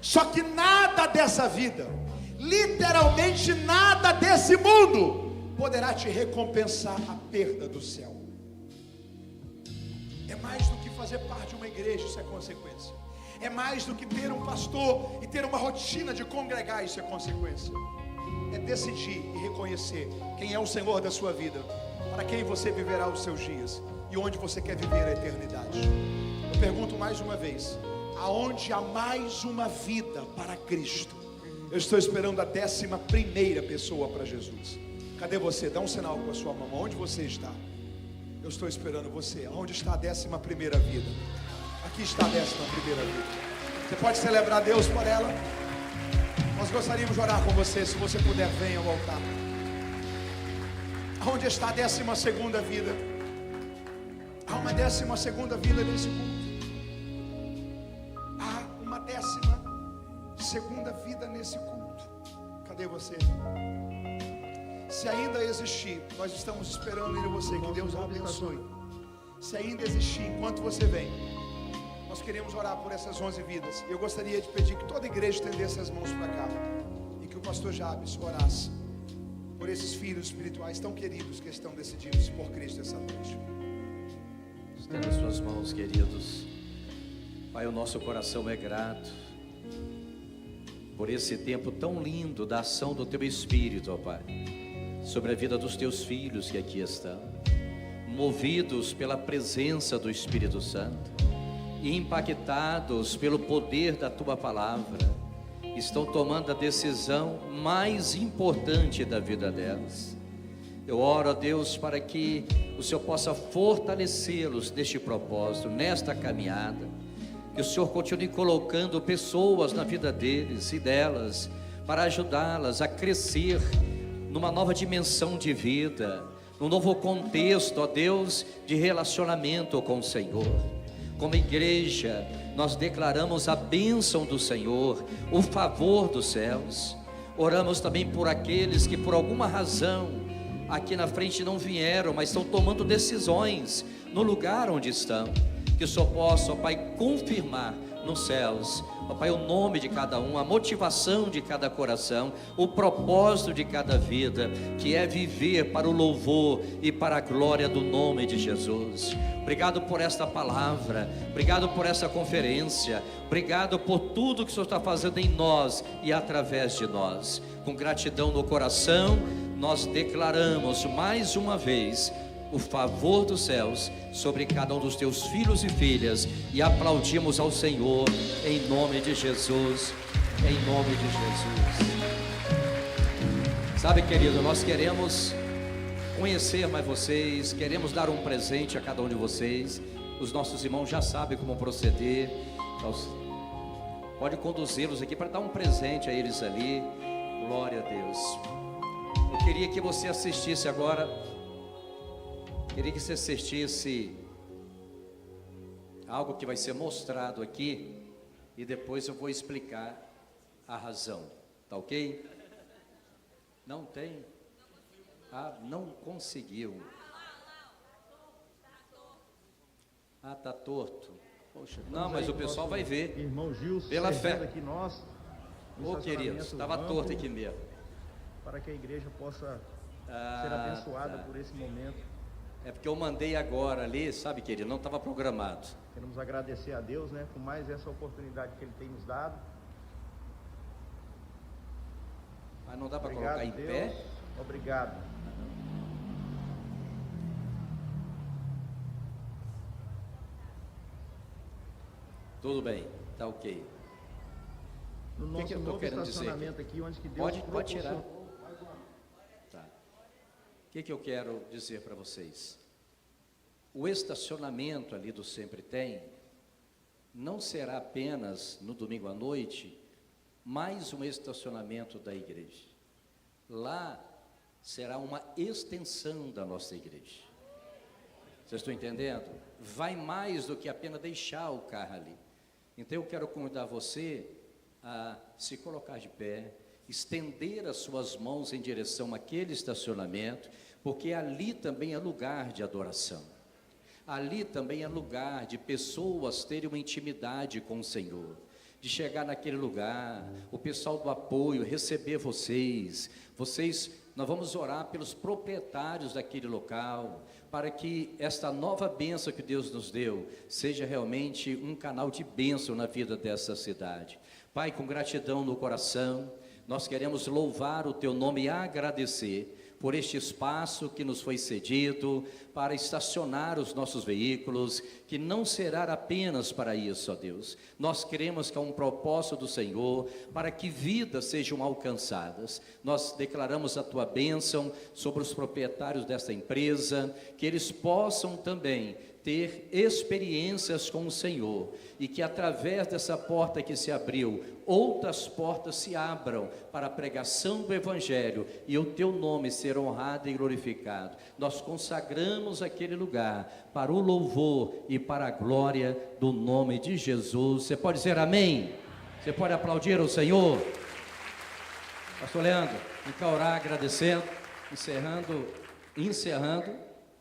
Só que nada dessa vida, literalmente nada desse mundo, poderá te recompensar a perda do céu. É mais do que fazer parte de uma igreja, isso é consequência. É mais do que ter um pastor e ter uma rotina de congregar, isso é consequência. É decidir e reconhecer quem é o Senhor da sua vida, para quem você viverá os seus dias, e onde você quer viver a eternidade. Eu pergunto mais uma vez: aonde há mais uma vida para Cristo? Eu estou esperando a 11ª pessoa para Jesus. Cadê você? Dá um sinal com a sua mão. Onde você está? Eu estou esperando você. Onde está a 11ª vida? Aqui está a 11ª vida. Você pode celebrar a Deus por ela? Nós gostaríamos de orar com você. Se você puder, venha ao altar. Onde está a 12ª vida? Há uma 12ª vida nesse mundo. Há uma 12ª vida nesse culto. Cadê você? Se ainda existir, nós estamos esperando em você, que Deus o abençoe. Se ainda existir, enquanto você vem, nós queremos orar por essas 11 vidas. Eu gostaria de pedir que toda a igreja estendesse as mãos para cá, e que o pastor Jabes orasse por esses filhos espirituais tão queridos que estão decididos por Cristo essa noite.
Estenda as suas mãos, queridos. Pai, o nosso coração é grato por esse tempo tão lindo da ação do Teu Espírito, ó Pai, sobre a vida dos Teus filhos que aqui estão, movidos pela presença do Espírito Santo e impactados pelo poder da Tua Palavra, estão tomando a decisão mais importante da vida delas. Eu oro a Deus para que o Senhor possa fortalecê-los neste propósito, nesta caminhada, que o Senhor continue colocando pessoas na vida deles e delas, para ajudá-las a crescer numa nova dimensão de vida, num novo contexto, ó Deus, de relacionamento com o Senhor. Como igreja, nós declaramos a bênção do Senhor, o favor dos céus. Oramos também por aqueles que por alguma razão aqui na frente não vieram, mas estão tomando decisões no lugar onde estão. Que o Senhor possa, ó Pai, confirmar nos céus, ó Pai, o nome de cada um, a motivação de cada coração, o propósito de cada vida, que é viver para o louvor e para a glória do nome de Jesus. Obrigado por esta palavra, obrigado por essa conferência, obrigado por tudo que o Senhor está fazendo em nós e através de nós. Com gratidão no coração, nós declaramos mais uma vez o favor dos céus sobre cada um dos teus filhos e filhas, e aplaudimos ao Senhor em nome de Jesus, em nome de Jesus. Sabe, querido, nós queremos conhecer mais vocês, queremos dar um presente a cada um de vocês. Os nossos irmãos já sabem como proceder, pode conduzi-los aqui para dar um presente a eles ali. Glória a Deus. Eu queria que você assistisse agora. Queria que você assistisse algo que vai ser mostrado aqui, e depois eu vou explicar a razão, tá ok? Não tem? Ah, não conseguiu. Ah, tá torto. Poxa, não, mas o pessoal vai ver.
Irmão Gilson,
pela fé
aqui nós.
Ô queridos, estava torto aqui mesmo.
Para que a igreja possa ser abençoada por esse momento.
É porque eu mandei agora ali, sabe, querido, não estava programado.
Queremos agradecer a Deus, né, por mais essa oportunidade que Ele tem nos dado.
Mas não dá para colocar em
Deus.
pé?
Obrigado.
Tudo bem, tá ok.
No nosso
que eu estou
novo
querendo dizer
estacionamento aqui, onde que Deus
Pode tirar. Tá. O que eu quero dizer para vocês? O estacionamento ali do Sempre Tem não será apenas no domingo à noite mais um estacionamento da igreja. Lá será uma extensão da nossa igreja. Vocês estão entendendo? Vai mais do que apenas deixar o carro ali. Então eu quero convidar você a se colocar de pé, estender as suas mãos em direção àquele estacionamento, porque ali também é lugar de adoração. Ali também é lugar de pessoas terem uma intimidade com o Senhor, de chegar naquele lugar, o pessoal do apoio receber vocês, nós vamos orar pelos proprietários daquele local, para que esta nova bênção que Deus nos deu, seja realmente um canal de bênção na vida dessa cidade. Pai, com gratidão no coração, nós queremos louvar o Teu nome e agradecer, por este espaço que nos foi cedido para estacionar os nossos veículos, que não será apenas para isso, ó Deus. Nós cremos que há um propósito do Senhor para que vidas sejam alcançadas. Nós declaramos a tua bênção sobre os proprietários desta empresa, que eles possam também ter experiências com o Senhor, e que através dessa porta que se abriu, outras portas se abram para a pregação do Evangelho, e o teu nome ser honrado e glorificado. Nós consagramos aquele lugar para o louvor e para a glória do nome de Jesus. Você pode dizer amém? Você pode aplaudir ao Senhor? Pastor Leandro, em Caurá, agradecendo, encerrando,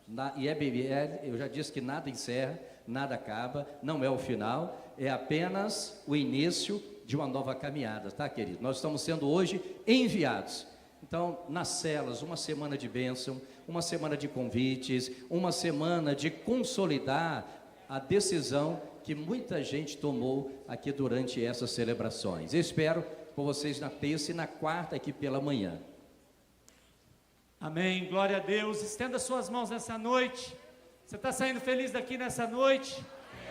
na IEBL, eu já disse que nada encerra, nada acaba, não é o final, é apenas o início de uma nova caminhada, tá, querido? Nós estamos sendo hoje enviados. Então, nas celas, uma semana de bênção, uma semana de convites, uma semana de consolidar a decisão que muita gente tomou aqui durante essas celebrações. Eu espero por vocês na terça e na quarta aqui pela manhã.
Amém, glória a Deus. Estenda suas mãos nessa noite. Você está saindo feliz daqui nessa noite?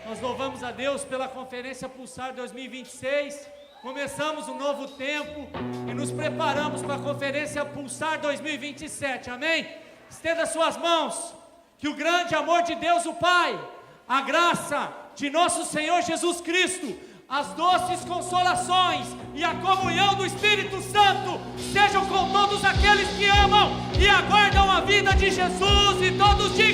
Nós louvamos a Deus pela Conferência Pulsar 2026. Começamos um novo tempo e nos preparamos para a Conferência Pulsar 2027, amém? Estenda suas mãos, que o grande amor de Deus o Pai, a graça de nosso Senhor Jesus Cristo, as doces consolações e a comunhão do Espírito Santo sejam com todos aqueles que amam e aguardam a vida de Jesus, e todos digam